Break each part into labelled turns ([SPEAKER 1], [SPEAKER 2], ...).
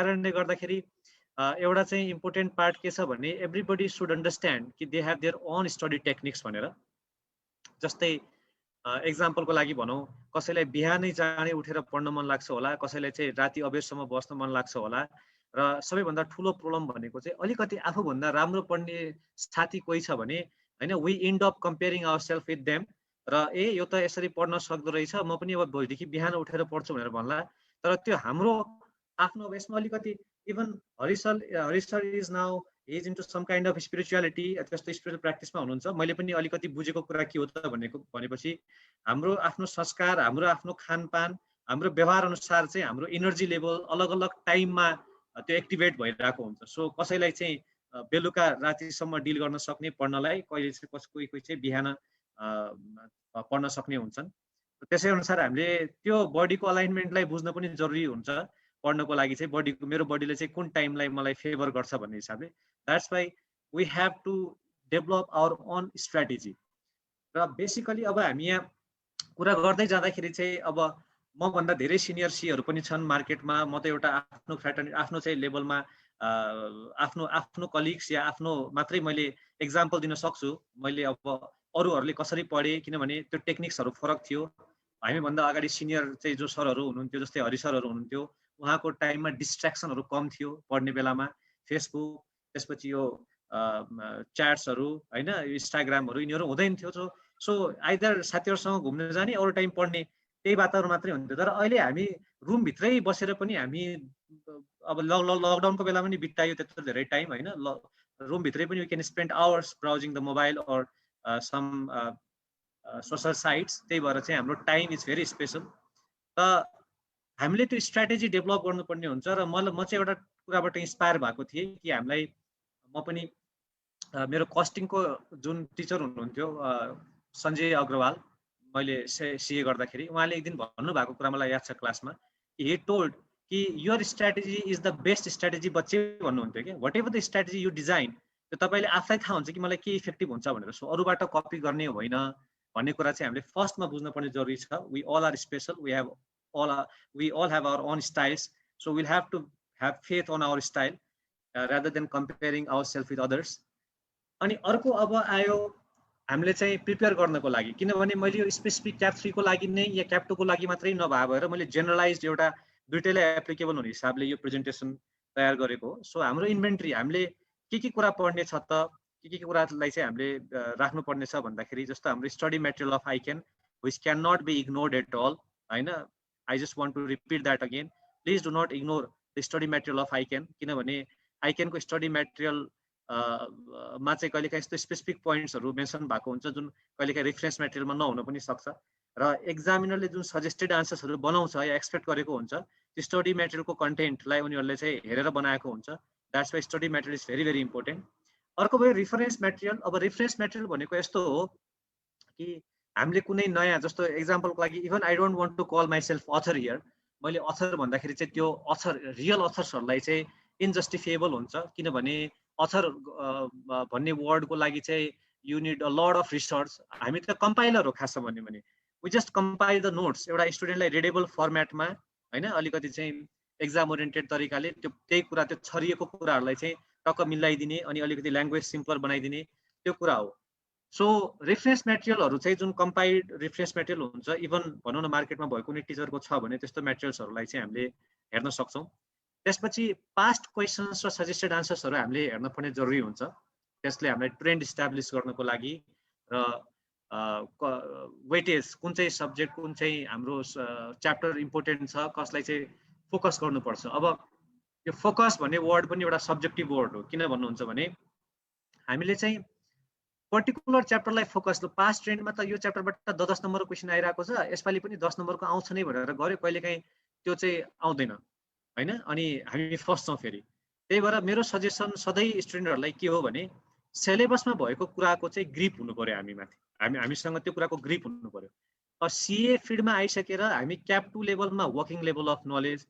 [SPEAKER 1] कारणले गर्दाखेरि एउटा चाहिँ इम्पोर्टेन्ट पार्ट के छ भने एभ्रीबडी सुड अन्डरस्ट्यान्ड कि they have their own study techniques भनेर। जस्तै एक्जाम्पलको लागि भनौँ, कसैलाई बिहानै जाने उठेर पढ्न मन लाग्छ होला, कसैलाई चाहिँ राति अबेरसम्म बस्न मन लाग्छ होला, र सबैभन्दा ठुलो प्रब्लम भनेको चाहिँ अलिकति आफूभन्दा राम्रो पढ्ने साथी कोही छ भने हैन, we end up comparing our self with them, र यो त यसरी पढ्न सक्दो रहेछ, म पनि अब भोलिदेखि बिहान उठेर पढ्छु भनेर भन्ला। तर त्यो हाम्रो आफ्नो यसमा अलिकति even Hari sir is now is into some kind of spirituality, त्यस्तो स्पिरिचुअल प्र्याक्टिसमा हुनुहुन्छ। मैले पनि अलिकति बुझेको कुरा के हो त भनेपछि हाम्रो आफ्नो संस्कार, हाम्रो आफ्नो खानपान, हाम्रो व्यवहार अनुसार चाहिँ हाम्रो एनर्जी लेभल अलग अलग टाइममा त्यो एक्टिभेट भइरहेको हुन्छ। सो कसैलाई चाहिँ बेलुका रातिसम्म डिल गर्न सक्ने पढ्नलाई, कोही कोही चाहिँ बिहान पढ्न सक्ने हुन्छन्। त्यसै अनुसार हामीले त्यो बडीको अलाइनमेन्टलाई बुझ्न पनि जरुरी हुन्छ पढ्नको लागि चाहिँ। बडीको मेरो बडीले चाहिँ कुन टाइमलाई मलाई फेभर गर्छ भन्ने हिसाबले, that's why we have to develop our own strategy. र बेसिकली अब हामी यहाँ कुरा गर्दै जाँदाखेरि चाहिँ अब मभन्दा धेरै सिनियर सीहरू पनि छन् मार्केटमा। म त एउटा आफ्नो चाहिँ लेभलमा आफ्नो कलिग्स या आफ्नो मात्रै मैले एक्जाम्पल दिन सक्छु। मैले अब अरूहरूले कसरी पढे, किनभने त्यो टेक्निक्सहरू फरक थियो। हामीभन्दा अगाडि सिनियर चाहिँ जो सरहरू हुनुहुन्थ्यो, जस्तै हरि सरहरू हुनुहुन्थ्यो, उहाँको टाइममा डिस्ट्र्याक्सनहरू कम थियो पढ्ने बेलामा। फेसबुक, त्यसपछि यो च्याट्सहरू होइन, इन्स्टाग्रामहरू यिनीहरू हुँदैन थियो। सो आइदर साथीहरूसँग घुम्न जाने, अरू टाइम पढ्ने, त्यही वातावरण मात्रै हुन्थ्यो। तर अहिले हामी रुमभित्रै बसेर पनि हामी अब लकडाउनको बेला पनि बितायो त्यत्रो धेरै टाइम होइन, रुमभित्रै पनि we can spend hours browsing the mobile or some social sites. त्यही भएर चाहिँ हाम्रो टाइम इज भेरी स्पेसल। त हामीले त्यो स्ट्र्याटेजी डेभलप गर्नुपर्ने हुन्छ। र म चाहिँ एउटा कुराबाट इन्सपायर भएको थिएँ कि हामीलाई, म पनि मेरो कस्टिङको जुन टिचर हुनुहुन्थ्यो सञ्जय अग्रवाल, मैले सिए गर्दाखेरि उहाँले एक दिन भन्नुभएको कुरा मलाई याद छ क्लासमा, कि he told कि your strategy is the best strategy बच्चे भन्नुहुन्थ्यो कि whatever the strategy you design, त्यो तपाईँले आफैलाई थाहा हुन्छ कि मलाई के इफेक्टिभ हुन्छ भनेर। सो अरूबाट कपी गर्ने होइन भन्ने कुरा चाहिँ हामीले फर्स्टमा बुझ्नुपर्ने जरुरी छ। we all are special, we all have our own styles, so we'll have to have faith on our style rather than comparing ourselves with others. अनि अर्को अब आयो हामीले चाहिँ प्रिपेयर गर्नको लागि, किनभने मैले यो स्पेसिफिक क्याप 3 को लागि नै या क्याप 2 को लागि मात्रै नभएर मैले जेनरलाइज्ड एउटा दुईटैलाई एप्लिकेबल हुने हिसाबले यो प्रेजेन्टेसन तयार गरेको हो। सो हाम्रो इन्भेन्ट्री हामीले के कुरा पढ्ने छ त, के कुरालाई चाहिँ हामीले राख्नु पर्ने छ भन्दाखेरि, जस्तो हाम्रो study material of ICAN which can not be ignored at all हैन। I just want to repeat that again, please do not ignore the study material of ICAN, किनभने आइकेनको स्टडी मटेरियल मा चाहिँ कहिलेकाहीँ यस्तो स्पेसिफिक पोइन्ट्सहरू मेन्सन भएको हुन्छ जुन कहिलेकाहीँ रेफरेन्स मटेरियलमा नहुन पनि सक्छ। र एक्जामिनरले जुन सजेस्टेड आन्सर्सहरू बनाउँछ या एक्सपेक्ट गरेको हुन्छ, त्यो स्टडी मटेरियलको कन्टेन्टलाई उनीहरूले चाहिँ हेरेर बनाएको हुन्छ। That's why study material is very very important. अर्को भयो रेफरेन्स मटेरियल। अब रेफरेन्स मटेरियल भनेको यस्तो हो कि हामीले कुनै नयाँ, जस्तो एक्जाम्पलको लागि, even I don't want to call myself author here, मैले अथर भन्दाखेरि चाहिँ त्यो अथर रियल अथर्सहरूलाई चाहिँ इन्जस्टिफिएबल हुन्छ, किनभने अथर भन्ने वर्डको लागि चाहिँ you need a lot of research. हामी त कम्पाइलर हो खासमा भन्यो भने, we just compile the notes एउटा स्टुडेन्टलाई रिडेबल फर्मेटमा होइन, अलिकति चाहिँ एक्जाम ओरिएन्टेड तरिकाले त्यही कुरा, त्यो छरिएको कुराहरूलाई चाहिँ टक्क मिलाइदिने अनि अलिकति ल्याङ्ग्वेज सिम्पल बनाइदिने, त्यो कुरा हो। सो रेफरेन्स मेटेरियलहरू चाहिँ जुन कम्पाइल्ड रेफरेन्स मेटेरियल हुन्छ, इभन भनौँ न मार्केटमा भएको कुनै टिचरको छ भने त्यस्तो मेटेरियल्सहरूलाई चाहिँ हामीले हेर्न सक्छौँ। त्यसपछि पास्ट क्वेसन्स र सजेस्टेड आन्सर्सहरू हामीले हेर्न पर्ने जरुरी हुन्छ। त्यसले हामीलाई ट्रेन्ड इस्टाब्लिस गर्नको लागि र वेटेज कुन चाहिँ सब्जेक्ट, कुन चाहिँ हाम्रो च्याप्टर इम्पोर्टेन्ट छ, कसलाई चाहिँ फोकस गर्नुपर्छ। अब यो फोकस भन्ने वर्ड पनि एउटा सब्जेक्टिभ वर्ड हो। किन भन्नुहुन्छ भने हामीले चाहिँ पर्टिकुलर च्याप्टरलाई फोकस, पास्ट ट्रेन्डमा त यो च्याप्टरबाट 10 नम्बरको क्वेसन आइरहेको छ, यसपालि पनि 10 नम्बरको आउँछ नै भनेर गऱ्यो, कहिलेकाहीँ त्यो चाहिँ आउँदैन हैन, अनि हामी फस्छौँ फेरि। त्यही भएर मेरो सजेसन सधैँ स्टुडेन्टहरूलाई के हो भने, सिलेबसमा भएको कुराको चाहिँ ग्रिप हुनु पर्यो हामीमाथि, हामीसँग त्यो कुराको ग्रिप हुनु पर्यो। सिए फिल्डमा आइसकेर हामी क्याप 2 लेभलमा working level of knowledge,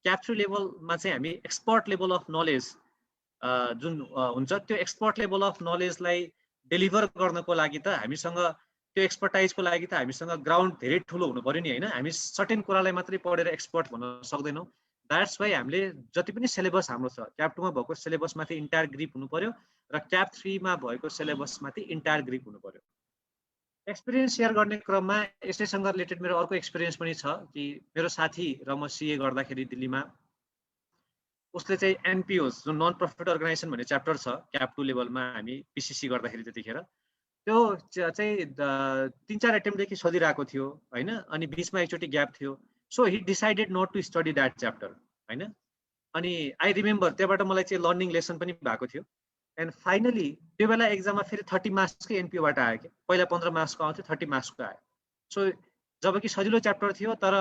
[SPEAKER 1] cap 3 लेभलमा चाहिँ हामी एक्सपर्ट लेभल अफ नलेज जुन हुन्छ, त्यो एक्सपर्ट लेभल अफ नलेजलाई डेलिभर गर्नको लागि त हामीसँग त्यो एक्सपर्टाइजको लागि त हामीसँग ग्राउन्ड धेरै ठुलो हुनु पर्यो नि हैन। हामी सर्टेन कुरालाई मात्रै पढेर एक्सपर्ट भन्न सक्दैनौँ। द्याट्स वाइ हामीले जति पनि सिलेबस हाम्रो छ क्याप 2 मा भएको सिलेबसमाथि इन्टायर ग्रिप हुनु पर्यो र क्याप 3 मा भएको सिलेबसमाथि इन्टायर ग्रिप हुनु पर्यो। एक्सपिरियन्स सेयर गर्ने क्रममा यसैसँग रिलेटेड मेरो अर्को एक्सपिरियन्स पनि छ कि मेरो साथी र म सिए गर्दाखेरि दिल्लीमा उसले चाहिँ एनपिओस जुन नन प्रफिट अर्गनाइजेसन भन्ने च्याप्टर छ क्याप 2 लेभलमा हामी पिसिसी गर्दाखेरि त्यतिखेर त्यो चाहिँ 3-4 एटेम्पदेखि सोधिरहेको थियो हैन, अनि बीचमा एकचोटि ग्याप थियो। So he decided not to study that chapter हैन। अनि आई रिमेम्बर त्यहाँबाट मलाई चाहिँ लर्निङ लेसन पनि भएको थियो। एन्ड फाइनली त्यो बेला एक्जाममा फेरि 30 मार्क्सकै एनपिओबाट आयो कि पहिला 15 मार्क्सको आउँथ्यो 30 मार्क्सको आयो। सो जबकि सजिलो च्याप्टर थियो तर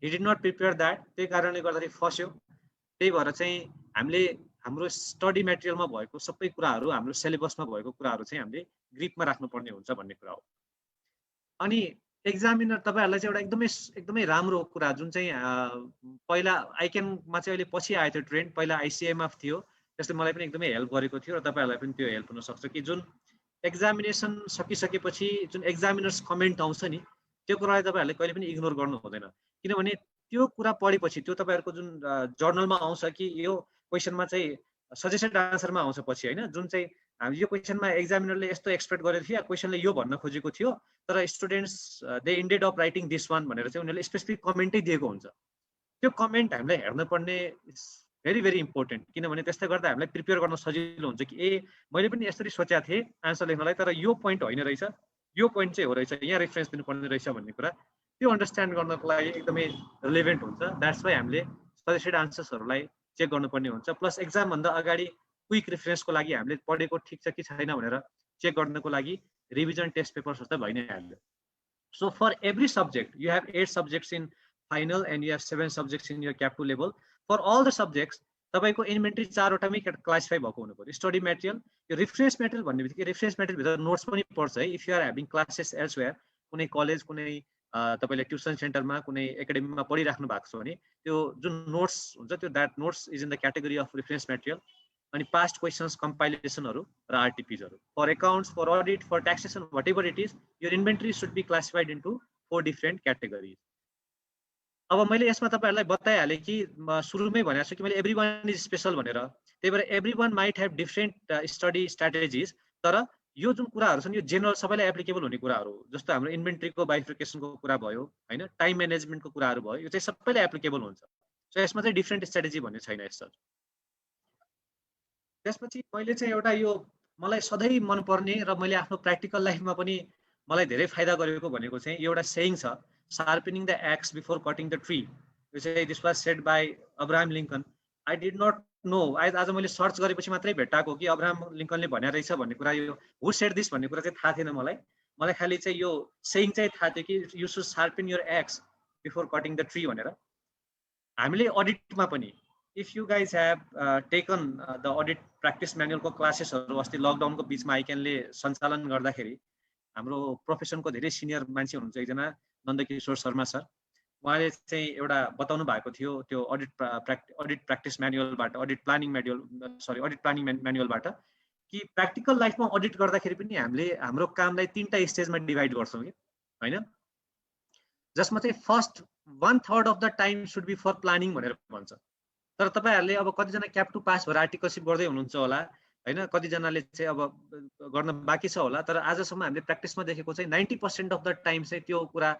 [SPEAKER 1] he did not prepare that, त्यही कारणले गर्दाखेरि फस्यो। त्यही भएर चाहिँ हामीले हाम्रो स्टडी मेटेरियलमा भएको सबै कुराहरू हाम्रो सिलेबसमा भएको कुराहरू चाहिँ हामीले ग्रिपमा राख्नुपर्ने हुन्छ भन्ने कुरा हो। अनि एक्जामिनर तपाईहरुलाई चाहिँ एउटा एकदमै राम्रो कुरा जुन चाहिँ पहिला आइक्यानमा चाहिँ अहिले पछि आएको थियो ट्रेन्ड, पहिला आइसिएमएफ थियो, त्यसले मलाई पनि एकदमै हेल्प गरेको थियो र तपाईहरुलाई पनि त्यो हेल्प हुन सक्छ कि जुन एक्जामिनेसन सकिसकेपछि जुन एक्जामिनर्स कमेन्ट आउँछ नि त्यो कुरालाई तपाईहरुले कहिले पनि इग्नोर गर्नु हुँदैन। किनभने त्यो कुरा पढेपछि त्यो तपाईहरुको जुन जर्नलमा आउँछ कि यो क्वेशनमा चाहिँ सजेस्टेड आन्सरमा आउँछ पछि हैन, जुन चाहिँ हामी यो क्वेशनमा एक्जामिनरले यस्तो एक्सपेक्ट गरेको थियो, क्वेशनले यो भन्न खोजेको थियो तर students they indeed of writing this one भनेर चाहिँ उनीहरूले स्पेसिफिक कमेन्टै दिएको हुन्छ। त्यो कमेन्ट हामीलाई हेर्न पर्ने इज भेरी भेरी इम्पोर्टेन्ट, किनभने त्यसले गर्दा हामीलाई प्रिपेयर गर्न सजिलो हुन्छ कि ए मैले पनि यसरी सोचेको थिएँ आन्सर लेख्नलाई तर यो पोइन्ट होइन रहेछ, यो पोइन्ट चाहिँ हो रहेछ, यहाँ रेफरेन्स दिनुपर्ने रहेछ भन्ने कुरा त्यो अन्डरस्ट्यान्ड गर्नको लागि एकदमै रिलेभेन्ट हुन्छ। द्याट्स वाइ हामीले सजेस्टेड आन्सर्सहरूलाई चेक गर्नुपर्ने हुन्छ। प्लस एक्जामभन्दा अगाडि क्विक रेफरेन्सको लागि हामीले पढेको ठिक छ कि छैन भनेर चेक गर्नको लागि रिभिजन टेस्ट पेपर्सहरू त भइ नै हाल्यो। So for every subject you have 8 subjects in final and you have 7 subjects in your CAP 2 level. For all the subjects तपाईको इन्भेन्ट्री 4 वटामै क्लासिफाई भएको हुनु पर्यो। स्टडी मेटेरियल, यो रेफरेन्स मेटेरियल भन्ने बित्तिकै रेफरेन्स मेटेरियल भित्र नोट्स पनि पर्छ है। If you are having classes elsewhere, कुनै कलेज कुनै तपाईले ट्युसन सेन्टरमा कुनै एकाडेमीमा पढिराख्नु भएको छ भने त्यो जुन नोट्स हुन्छ त्यो that notes is in the category of reference material. अनि पास्ट क्वेशन्स कम्पाइलेसनहरू र आरटिपीजहरू for accounts, for audit, for taxation, whatever it is, your inventory should be classified into 4 different categories. अब मैले यसमा तपाईहरुलाई बताइहालेँ कि सुरुमै भनेको छु कि मैले एभ्री वान इज स्पेसल भनेर, त्यही भएर every one might have different study strategies, तर यो जुन कुराहरू छन् यो जेनरल सबैलाई एप्लिकेबल हुने कुराहरू हो। जस्तो हाम्रो इन्भेन्ट्रीको बाइफिकेसनको कुरा भयो हैन, टाइम म्यानेजमेन्टको कुराहरू भयो, यो चाहिँ सबैलाई एप्लिकेबल हुन्छ। सो यसमा चाहिँ डिफरेन्ट स्ट्राटेजी भन्ने छैन यस्तो। त्यसपछि मैले चाहिँ एउटा यो मलाई सधैँ मनपर्ने र मैले आफ्नो प्र्याक्टिकल लाइफमा पनि मलाई धेरै फाइदा गरेको भनेको चाहिँ एउटा सेयिङ छ, sharpening the axe before cutting the tree. यो चाहिँ this was said by Abraham Lincoln. I did not know, आज मैले सर्च गरेपछि मात्रै भेटाएको कि अब्राहम लिङ्कनले भने रहेछ भन्ने कुरा। यो हु सेड दिस भन्ने कुरा चाहिँ थाहा थिएन मलाई खालि चाहिँ यो सेयिङ चाहिँ थाहा थियो कि you should sharpen your axe before cutting the tree भनेर। हामीले अडिटमा पनि if you guys have taken the audit practice म्यानुअलको क्लासेसहरू अस्ति लकडाउनको बिचमा आइक्यानले सञ्चालन गर्दाखेरि हाम्रो प्रोफेसनको धेरै सिनियर मान्छे हुनुहुन्छ, एकजना नन्दकिशोर शर्मा सर, उहाँले चाहिँ एउटा बताउनु भएको थियो त्यो अडिट प्र्याक्टिस म्यानुअलबाट, अडिट प्लानिङ म्यानुअलबाट कि प्र्याक्टिकल लाइफमा अडिट गर्दाखेरि पनि हामीले हाम्रो कामलाई 3टा स्टेजमा डिभाइड गर्छौँ कि हैन, जसमा चाहिँ first 1/3 of the time should be for planning भनेर भन्छ। तर तपाईहरुले अब कतिजना क्याप 2 पास भएर आर्टिकलसिप गर्दै हुनुहुन्छ होला हैन, कतिजनाले चाहिँ अब गर्न बाँकी छ होला, तर आजसम्म हामीले प्र्याक्टिसमा देखेको चाहिँ 90% अफ द टाइम चाहिँ त्यो कुरा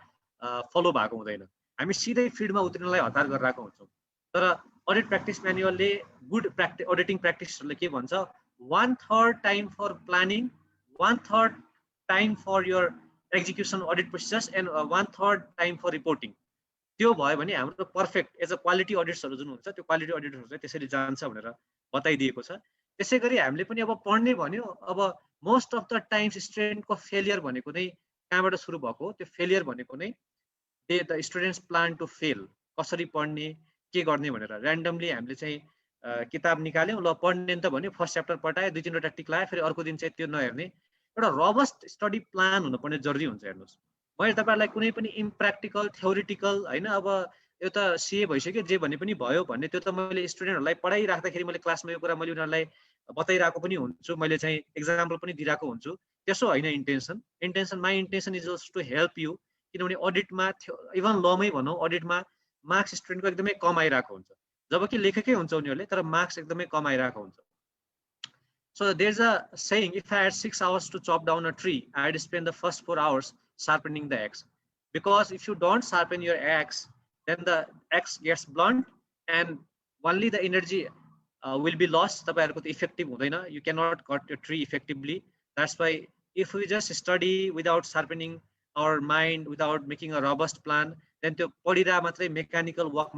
[SPEAKER 1] फलो भएको हुँदैन। हामी सिधै फिल्डमा उत्रिनलाई हतार गरिरहेको हुन्छौँ। तर अडिट प्र्याक्टिस म्यानुअलले गुड अडिटिङ प्र्याक्टिसहरूले के भन्छ, 1/3 time for planning, 1/3 time for your execution audit process and 1/3 time for reporting. त्यो भयो भने हाम्रो पर्फेक्ट एज अ क्वालिटी अडिट्सहरू जुन हुन्छ त्यो क्वालिटी अडिटहरू चाहिँ त्यसरी जान्छ भनेर बताइदिएको छ। त्यसै गरी हामीले पनि अब पढ्ने भन्यो, अब मोस्ट अफ द टाइम्स स्टुडेन्टको फेलियर भनेको नै कहाँबाट सुरु भएको हो, त्यो फेलियर भनेको नै the students plan to fail. कसरी पढ्ने के गर्ने भनेर ऱ्यान्डमली हामीले चाहिँ किताब निकाल्यौँ, ल पढ्ने त भन्यो, फर्स्ट च्याप्टर पढायो, 2-3वटा टिक लगायो, फेरि अर्को दिन चाहिँ त्यो नहेर्ने। एउटा रबस्ट स्टडी प्लान हुनुपर्ने जरुरी हुन्छ। हेर्नुहोस्, मैले तपाईहरुलाई कुनै पनि इम्प्र्याक्टिकल थ्योरिटिकल हैन, अब यो त सिए भइसक्यो जे भने पनि भयो भन्ने, त्यो त मैले स्टुडेन्टहरूलाई पढाइराख्दाखेरि मैले क्लासमा यो कुरा मैले उनीहरूलाई बताइरहेको पनि हुन्छु, मैले चाहिँ एक्जाम्पल पनि दिइरहेको हुन्छु। त्यसो होइन intention my intention is just to help you. किनभने अडिटमा इभन लमै भनौँ, अडिटमा मार्क्स स्टुडेन्टको एकदमै कम आइरहेको हुन्छ। जबकि लेखेकै हुन्छ उनीहरूले तर मार्क्स एकदमै कम आइरहेको हुन्छ. So there's a saying, if I had 6 hours to chop down a tree, I'd spend the first 4 hours sharpening the axe. Because if you don't sharpen your axe, then the axe gets blunt and only the energy will be lost. Effective. You cannot cut your tree effectively. That's why if we just study without sharpening our mind, without making a robust plan, then the mechanical work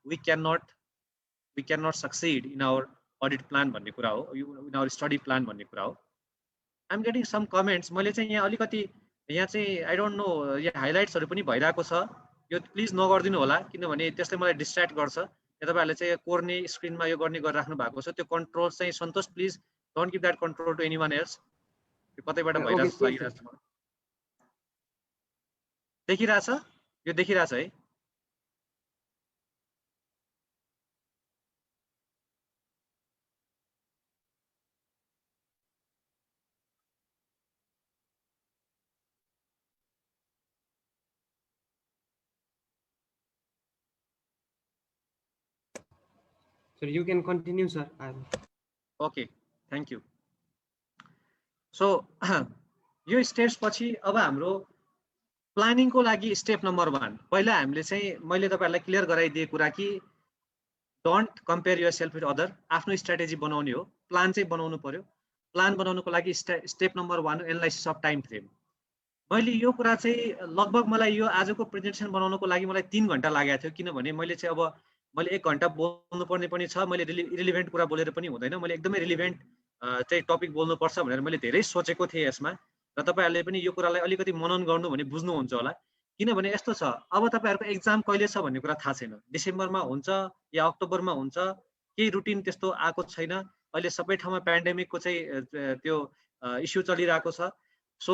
[SPEAKER 1] we cannot succeed in our audit plan भन्ने कुरा हो, in our study plan भन्ने कुरा हो. I'm getting some comments. मैले चाहिँ यहाँ अलिकति यहाँ चाहिँ I don't know यहाँ हाइलाइट्सहरु पनि भइराको छ. यो प्लिज नगर्दिनु होला किनभने त्यसले मलाई डिस्ट्र्याक्ट गर्छ. यहाँ तपाईहरुले चाहिँ कोर्ने स्क्रिनमा यो गर्ने गरि राख्नु भएको छ. त्यो कन्ट्रोल चाहिँ Santosh please don't give that control to anyone else. यो कतैबाट भइराछ लागिराछ मलाई. देखिराछ? यो देखिराछ है?
[SPEAKER 2] Sir, you can continue, sir.
[SPEAKER 1] Okay, thank you. So, यो स्टेप्स पछि अब हाम्रो प्लानिङ को लागि स्टेप नम्बर 1 पहिला हामीले चाहिँ मैले तपाईहरुलाई क्लियर गराइदिए कुरा कि don't compare yourself with other. आफ्नो स्ट्र्याटेजी बनाउने हो, प्लान चाहिँ बनाउनु पर्यो. प्लान बनाउनको लागि step number 1 analysis of time frame. मैले यो कुरा चाहिँ लगभग मलाई यो आजको प्रेजेन्टेसन बनाउनको लागि मलाई 3 घण्टा लागेको थियो किनभने मैले चाहिँ अब मैले 1 घण्टा बोल्नु पर्ने पनि छ. मैले रिलेभेन्ट कुरा बोलेर पनि हुँदैन. मैले एकदमै रिलेभेन्ट चाहिँ टपिक बोल्नु पर्छ भनेर मैले धेरै सोचेको थिएँ यसमा. र तपाईहरुले पनि यो कुरालाई अलिकति मनन गर्नु भने बुझ्नुहुन्छ होला. किनभने यस्तो छ, अब तपाईहरुको एक्जाम कहिले छ भन्ने कुरा थाहा छैन. डिसेम्बरमा हुन्छ या अक्टोबरमा हुन्छ, केही रुटिन त्यस्तो आएको छैन. अहिले सबै ठाउँमा पेन्डेमिकको चाहिँ त्यो इस्यु चलिरहेको छ. सो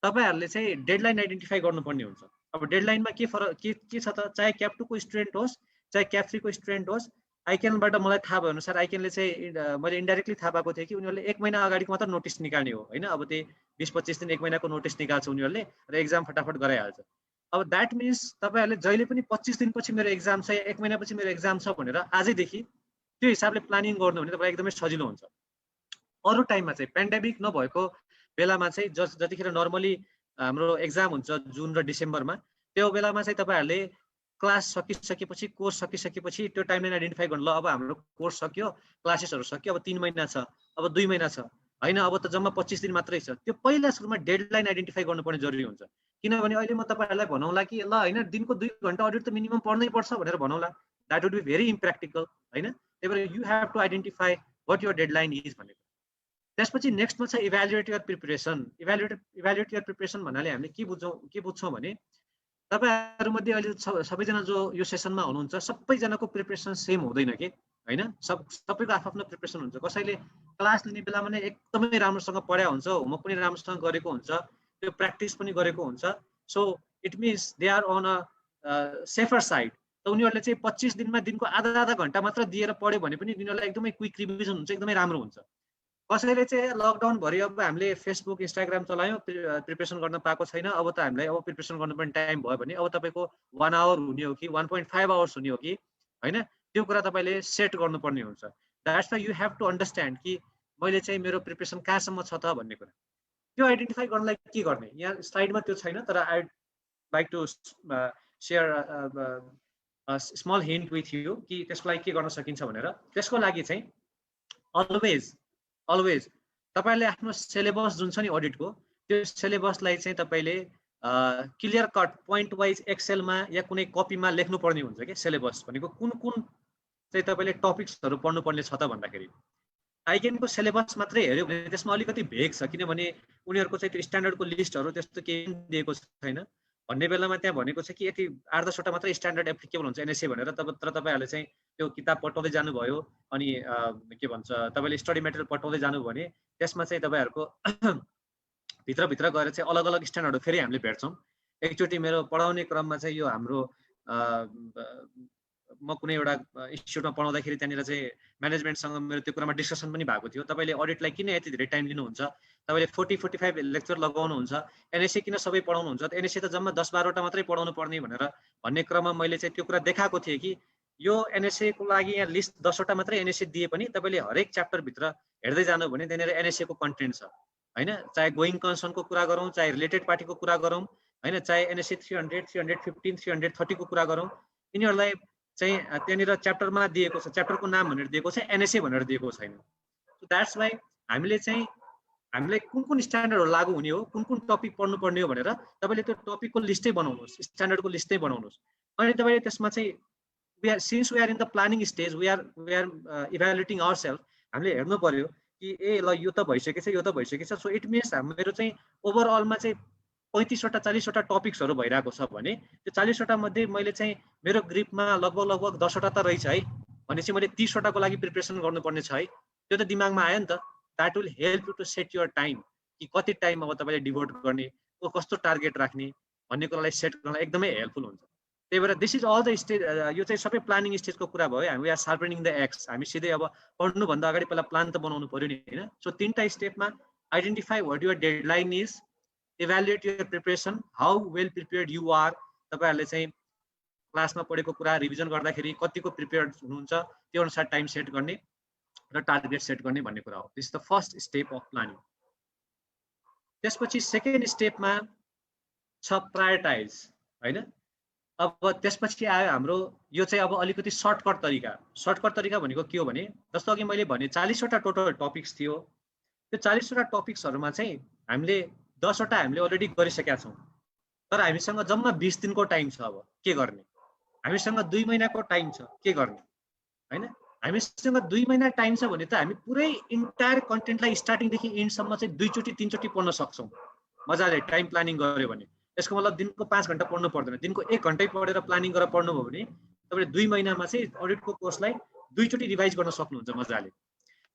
[SPEAKER 1] तपाईहरुले चाहिँ डेडलाइन आइडेन्टिफाई गर्नुपर्ने हुन्छ. अब डेडलाइनमा के फरक के छ त, चाहे क्याप 2 को स्टुडेन्ट होस् चाहे क्याप 3 को स्टुडेन्ट होस्, आइकेनबाट मलाई थाहा भयो अनुसार आइकेनले चाहिँ मैले इन्डाइरेक्टली थाहा पाएको थिएँ कि उनीहरूले 1 महिना अगाडिको मात्र नोटिस निकाल्ने हो हैन. अब त्यही 20-25 दिन 1 महिनाको नोटिस निकाल्छ उनीहरूले र एक्जाम फटाफट गराइहाल्छ. अब दैट मिन्स तपाईहरुले जहिले पनि 25 दिनपछि मेरो एक्जाम छ या 1 महिनापछि मेरो एक्जाम छ भनेर आजैदेखि त्यो हिसाबले प्लानिङ गर्नु भने तपाईलाई एकदमै सजिलो हुन्छ. अरु टाइममा चाहिँ पेन्डेमिक नभएको बेलामा चाहिँ जतिखेर नर्मली हाम्रो एक्जाम हुन्छ जुन र डिसेम्बरमा, त्यो बेलामा चाहिँ तपाईहरुले क्लास सकिसकेपछि कोर्स सकिसकेपछि त्यो टाइमलाइन आइडेन्टिफाई गर्नु. ल अब हाम्रो कोर्स सक्यो, क्लासेसहरु सक्यो, अब 3 महिना छ, अब 2 महिना छ हैन, अब त जम्मा 25 दिन मात्रै छ. त्यो पहिला सुरुमा डेडलाइन आइडेन्टिफाई गर्नुपर्ने जरुरी हुन्छ. किनभने अहिले म तपाईहरुलाई भनौला कि ल हैन दिनको 2 घण्टा अडिट त मिनिमम पढ्नै पर्छ भनेर भनौला, that would be very impractical हैन. त्यसैले you have to identify what your deadline is भन्ने. त्यसपछि नेक्स्टमा छ evaluate your preparation. Evaluate your preparation भन्नाले हामीले के बुझ्छौं भने तपाईहरु मध्ये अहिले सबैजना जो यो सेसनमा हुनुहुन्छ सबैजनाको प्रिपरेसन सेम हुँदैन के हैन. सबैको आफ्नो प्रिपरेसन हुन्छ. कसैले क्लास लिने बेलामा नै एकदमै राम्रोसँग पढ्या हुन्छ, होमवर्क पनि राम्रोसँग गरेको हुन्छ, त्यो प्र्याक्टिस पनि गरेको हुन्छ. So it means they are on a safer side. त उनीहरुले चाहिँ 25 दिनमा दिनको आधा घण्टा मात्र दिएर पढ्यो भने पनि उनीहरुलाई एकदमै क्विक रिभिजन हुन्छ, एकदमै राम्रो हुन्छ. कसैले चाहिँ लकडाउन भरि अब हामीले फेसबुक इन्स्टाग्राम चलायौं, प्रिपरेसन गर्न पाएको छैन, अब त हामीलाई अब प्रिपरेसन गर्नुपर्ने टाइम भयो भने अब तपाईको 1 आवर हुने हो कि 1.5 आवर्स हुने हो कि हैन, त्यो कुरा तपाईले सेट गर्नुपर्ने हुन्छ. That's why you have to understand कि मैले चाहिँ मेरो प्रिपरेसन कहाँसम्म छ त भन्ने कुरा. त्यो आइडेन्टिफाई गर्नलाई के गर्ने, यहाँ स्लाइडमा त्यो छैन तर I like to share a small hint with you कि त्यसको लागि के गर्न सकिन्छ भनेर. त्यसको लागि चाहिँ अलवेज तपाईले आफ्नो सिलेबस जुन छ नि अडिटको, त्यो सिलेबसलाई चाहिँ तपाईले क्लियर कट पोइन्ट वाइज एक्सेलमा या कुनै कपीमा लेख्नु पर्ने हुन्छ के. सिलेबस भनेको कुन चाहिँ तपाईले टपिक्सहरु पढ्नु पर्ने छ त भन्दाखेरि आइकेनको सिलेबस मात्रै हेर्यो भने त्यसमा अलिकति भेग छ किनभने उनीहरुको चाहिँ त्यो स्ट्यान्डर्डको लिस्टहरु त्यस्तो केही दिएको छैन. भन्ने बेलामा त्यहाँ भनेको छ कि यति 8-10 वटा मात्र स्ट्यान्डर्ड एप्लिकेबल हुन्छ एनएसए भनेर. तर तपाईहरुले चाहिँ त्यो किताब पढ्दै जानुभयो अनि के भन्छ तपाईले स्टडी मटेरियल पढ्दै जानुभयो भने त्यसमा चाहिँ तपाईहरुको भित्र गएर चाहिँ अलग-अलग स्ट्यान्डर्डहरु फेरि हामीले भेट्छौं. एकचोटी मेरो पढाउने क्रममा चाहिँ यो हाम्रो म कुनै एउटा इन्स्टिट्युटमा पढाउँदाखेरि त्यहाँनिर चाहिँ म्यानेजमेन्टसँग मेरो त्यो कुरामा डिस्कसन पनि भएको थियो. तपाईले अडिटलाई किन यति धेरै टाइम लिनुहुन्छ, तपाईले 40-45 लेक्चर लगाउनुहुन्छ, एनएसए किन सबै पढाउनुहुन्छ, एनएसए त जम्मा 10-12 वटा मात्रै पढाउनु पर्ने भनेर भन्ने क्रममा मैले चाहिँ त्यो कुरा देखाएको थिएँ कि यो एनएसए को लागि यहाँ लिस्ट 10 वटा मात्रै एनएसए दिए पनि तपाईले हरेक च्याप्टर भित्र हेर्दै जानु भने त्यहाँनिर एनएसए को कन्टेन्ट छ हैन। चाहे गोइङ कन्सर्नको कुरा गरौँ, चाहे रिलेटेड पार्टीको कुरा गरौँ हैन, चाहे एनएसए 300, 315, 330 को कुरा गरौँ, यिनीहरूलाई चाहिँ त्यहाँनिर च्याप्टरमा दिएको छ, च्याप्टरको नाम भनेर दिएको छ, एनएसए भनेर दिएको छैन। सो द्याट्स वाइ हामीले चाहिँ हामीलाई कुन कुन स्ट्यान्डर्डहरू लागू हुने हो, कुन कुन टपिक पढ्नुपर्ने हो भनेर तपाईले त्यो टपिकको लिस्टै बनाउनुहोस्, स्ट्यान्डर्डको लिस्टै बनाउनुहोस्। अनि तपाईले त्यसमा चाहिँ since we are in the planning stage, we are evaluating ourselves, हामीले हेर्नु पर्यो कि ए ल यो त भइसकेछ, यो त भइसकेछ। सो इट मिन्स मेरो चाहिँ ओभरअलमा चाहिँ 35 वटा 40 वटा टपिक्सहरू भइरहेको छ भने त्यो 40 वटा मध्ये मैले चाहिँ मेरो ग्रुपमा लगभग 10 वटा त रहेछ है भनेपछि मैले 30 वटाको लागि प्रिपरेसन गर्नुपर्ने छ है। त्यो त दिमागमा आयो नि त। That will help you to set your time कि कति टाइम अब तपाईँले डिभोट गर्ने, कस्तो टार्गेट राख्ने भन्ने कुरालाई सेट गर्नलाई एकदमै हेल्पफुल हुन्छ। त्यही भएर this is all the stage, यो चाहिँ सबै प्लानिङ स्टेजको कुरा भयो। हामी आर सार्पनिङ द एक्स, हामी सिधै अब पढ्नुभन्दा अगाडि पहिला प्लान त बनाउनु पर्यो नि होइन। सो 3टा स्टेपमा identify what your deadline is, evaluate your preparation, how well prepared you are, तपाईँहरूले चाहिँ क्लासमा पढेको कुरा रिभिजन गर्दाखेरि कतिको प्रिपेयर्ड हुनुहुन्छ त्यो अनुसार टाइम सेट गर्ने र टार्गेट सेट गर्ने भन्ने कुरा हो। This is the first step of planning. त्यसपछि सेकेन्ड स्टेपमा छ प्रायोरिटाइज होइन। अब त्यसपछि आयो हाम्रो यो चाहिँ अब अलिकति सर्टकट तरिका। सर्टकट तरिका भनेको के हो भने जस्तो अघि मैले भने 40 वटा टोटल टपिक्स थियो। त्यो 40 वटा टपिक्सहरूमा चाहिँ हामीले 10 वटा हामीले अलरेडी गरिसकेका छौँ, तर हामीसँग जम्मा 20 दिनको टाइम छ। अब के गर्ने? हामीसँग 2 महिनाको टाइम छ, के गर्ने होइन। हामीसँग 2 महिना टाइम छ भने त हामी पुरै इन्टायर कन्टेन्टलाई स्टार्टिङदेखि एन्डसम्म चाहिँ 2 चोटि 3 चोटि पढ्न सक्छौँ मजाले टाइम प्लानिङ गर्यो भने। यसको मतलब दिनको 5 घण्टा पढ्नु पर्दैन, दिनको 1 घण्टै पढेर प्लानिङ गरेर पढ्नुभयो भने तपाईँले 2 महिनामा चाहिँ अडिटको कोर्सलाई 2 चोटि रिभाइज गर्न सक्नुहुन्छ मजाले।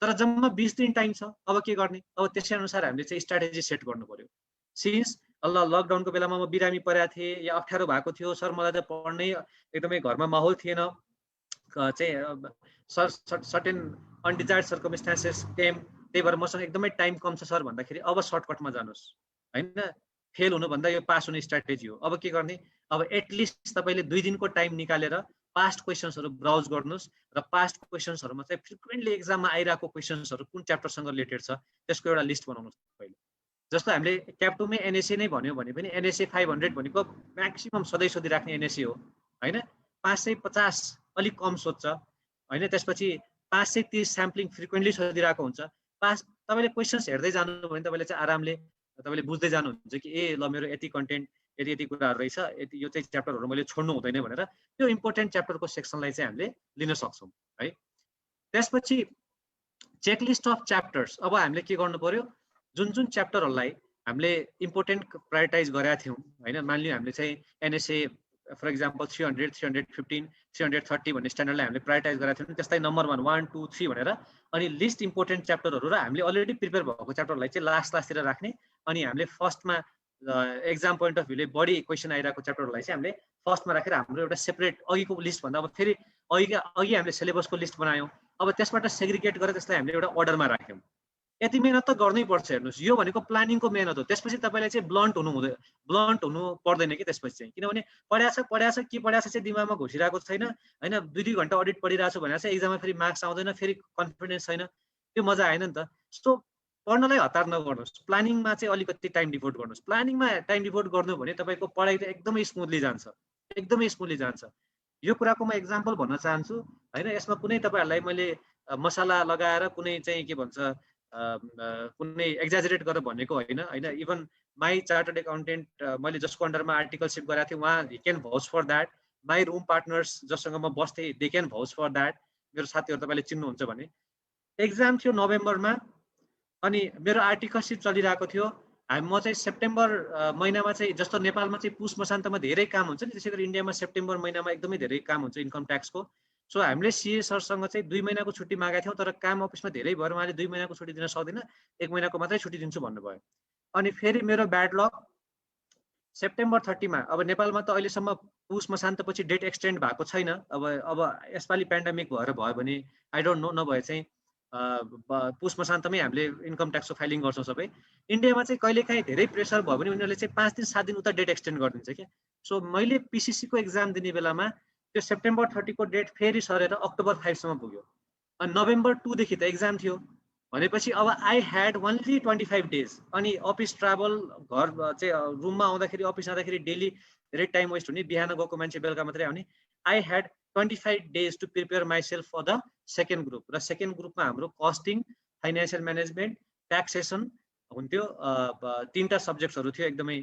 [SPEAKER 1] तर जम्मा 20 दिन टाइम छ, अब के गर्ने? अब त्यसै अनुसार हामीले चाहिँ स्ट्राटेजी सेट गर्नु पर्यो। सिन्स लकडाउनको बेलामा म बिरामी परेको थिएँ या अप्ठ्यारो भएको थियो सर, मलाई त पढ्नै एकदमै घरमा माहौल थिएन, चाहिँ सर्टेन अनडिजायर्ड सर्कमस्टान्सेस केम, त्यही भएर मसँग एकदमै टाइम कम छ सर भन्दाखेरि अब सर्टकटमा जानुहोस् होइन। फेल हुनुभन्दा यो पास हुने स्ट्राटेजी हो। अब के गर्ने? अब एटलिस्ट तपाईँले 2 दिनको टाइम निकालेर पास्ट क्वेसन्सहरू ब्राउज गर्नुहोस् र पास्ट क्वेसन्सहरूमा चाहिँ फ्रिक्वेन्टली एक्जाममा आइरहेको क्वेसन्सहरू कुन च्याप्टरसँग रिलेटेड छ त्यसको एउटा लिस्ट बनाउनुहोस् पहिले। जस्तो हामीले क्याप 2 मै एनएसए नै भन्यो भने पनि एनएसए 500 भनेको म्याक्सिमम सधैँ सोधिराख्ने एनएसए हो होइन। 550 अलिक कम सोध्छ होइन। त्यसपछि 530 स्याम्पलिङ फ्रिक्वेन्टली सोधिरहेको हुन्छ। तपाईँले क्वेसन्स हेर्दै जानु भने तपाईँले चाहिँ आरामले तपाईँले बुझ्दै जानुहुन्छ कि ए ल मेरो यति कन्टेन्ट यति कुराहरू रहेछ, यति यो चाहिँ च्याप्टरहरू मैले छोड्नु हुँदैन भनेर त्यो इम्पोर्टेन्ट च्याप्टरको सेक्सनलाई चाहिँ हामीले लिन सक्छौँ है। त्यसपछि चेकलिस्ट अफ च्याप्टर्स। अब हामीले के गर्नु पर्यो? जुन जुन च्याप्टरहरूलाई हामीले इम्पोर्टेन्ट प्रायोरिटाइज गरेका थियौँ होइन, मानिलियो हामीले चाहिँ एनएसए फर इक्जाम्पल 300, 315, 330 भन्ने स्ट्यान्डर्डलाई हामीले प्रायोरिटाइज गरेका थियौँ, त्यसलाई नम्बर 1, 1, 2, 3 भनेर, अनि लिस्ट इम्पोर्टेन्ट च्याप्टरहरू र हामीले अलरेडी प्रिपेयर भएको च्याप्टरलाई चाहिँ लास्टतिर राख्ने, अनि हामीले फर्स्टमा एक्जाम पोइन्ट अफ भ्यूले बढी क्वेसन आइरहेको च्याप्टरहरूलाई चाहिँ हामीले फर्स्टमा राखेर हाम्रो एउटा सेपरेट अघिको लिस्टभन्दा अब फेरि अघि हामीले सिलेबसको लिस्ट बनायौँ, अब त्यसबाट सेग्रिगेट गरेर त्यसलाई हामीले एउटा अर्डरमा राख्यौँ। यति मेहनत त गर्नै पर्छ। हेर्नुहोस्, यो भनेको प्लानिङको मेहनत हो। त्यसपछि तपाईँलाई चाहिँ ब्लन्ट हुनु पर्दैन कि त्यसपछि चाहिँ, किनभने पढाएको छ के पढाएको छ चाहिँ दिमागमा घुसिरहेको छैन होइन। 2-2 घन्टा अडिट पढिरहेको छु भनेर चाहिँ एक्जाममा फेरि मार्क्स आउँदैन, फेरि कन्फिडेन्स छैन, त्यो मजा आएन नि त। सो पढ्नलाई हतार नगर्नुहोस्, प्लानिङमा चाहिँ अलिकति टाइम डिभोट गर्नुहोस्। प्लानिङमा टाइम डिभोट गर्नु भने तपाईँको पढाइ त एकदमै स्मुथली जान्छ, एकदमै स्मुथली जान्छ। यो कुराको म एक्जाम्पल भन्न चाहन्छु होइन। यसमा कुनै तपाईँहरूलाई मैले मसाला लगाएर कुनै चाहिँ के भन्छ कुनै एक्जाजरेट गरेर भनेको होइन। इभन माई चार्टर्ड एकाउन्टेन्ट मैले जसको अन्डरमा आर्टिकलसिप गरेको थिएँ उहाँ he can vouch for that. My room partners जससँग म बस्थेँ they can vouch for that. मेरो साथीहरू तपाईँले चिन्नुहुन्छ भने। एक्जाम थियो नोभेम्बरमा अनि मेरो आर्टिकलसिप चलिरहेको थियो। म चाहिँ सेप्टेम्बर महिनामा चाहिँ जस्तो नेपालमा चाहिँ पुस मसान्तमा धेरै काम हुन्छ नि, त्यसै गरी इन्डियामा सेप्टेम्बर महिनामा एकदमै धेरै काम हुन्छ इन्कम ट्याक्सको। सो हामीले सिए सरसँग चाहिँ 2 महिनाको छुट्टी मागेका थियौँ, तर काम अफिसमा धेरै भएर उहाँले 2 महिनाको छुट्टी दिन सक्दैन, 1 महिनाको मात्रै छुट्टी दिन्छु भन्नुभयो। अनि फेरि मेरो ब्याड लक सेप्टेम्बर 30 मा, अब नेपालमा त अहिलेसम्म पुस मसान्तपछि डेट एक्सटेन्ड भएको छैन। अब यसपालि पेन्डेमिक भएर भयो भने आई डोन्ट नो, नभए चाहिँ पुस मसान्तमै हामीले इन्कम ट्याक्सको फाइलिङ गर्छौँ सबै। इन्डियामा चाहिँ कहिलेकाहीँ धेरै प्रेसर भयो भने उनीहरूले चाहिँ 5 दिन 7 दिन उता डेट एक्सटेन्ड गरिदिन्छ क्या। सो मैले पिसिसीको एक्जाम दिने बेलामा त्यो सेप्टेम्बर 30 को डेट फेरि सरेर अक्टोबर 5 सम्म पुग्यो अनि नोभेम्बर 2 देखि त एक्जाम थियो भनेपछि अब आई ह्याड ओन्ली 25 डेज अनि अफिस ट्राभल घर चाहिँ रुममा आउँदाखेरि अफिस आउँदाखेरि डेली धेरै टाइम वेस्ट हुने बिहान गएको मान्छे बेलुका मात्रै आउने I had 25 days to prepare myself for the second group र सेकेन्ड ग्रुपमा हाम्रो कस्टिङ फाइनेन्सियल म्यानेजमेन्ट ट्याक्सेसन हुन्थ्यो तीनटा सब्जेक्ट्सहरू थियो एकदमै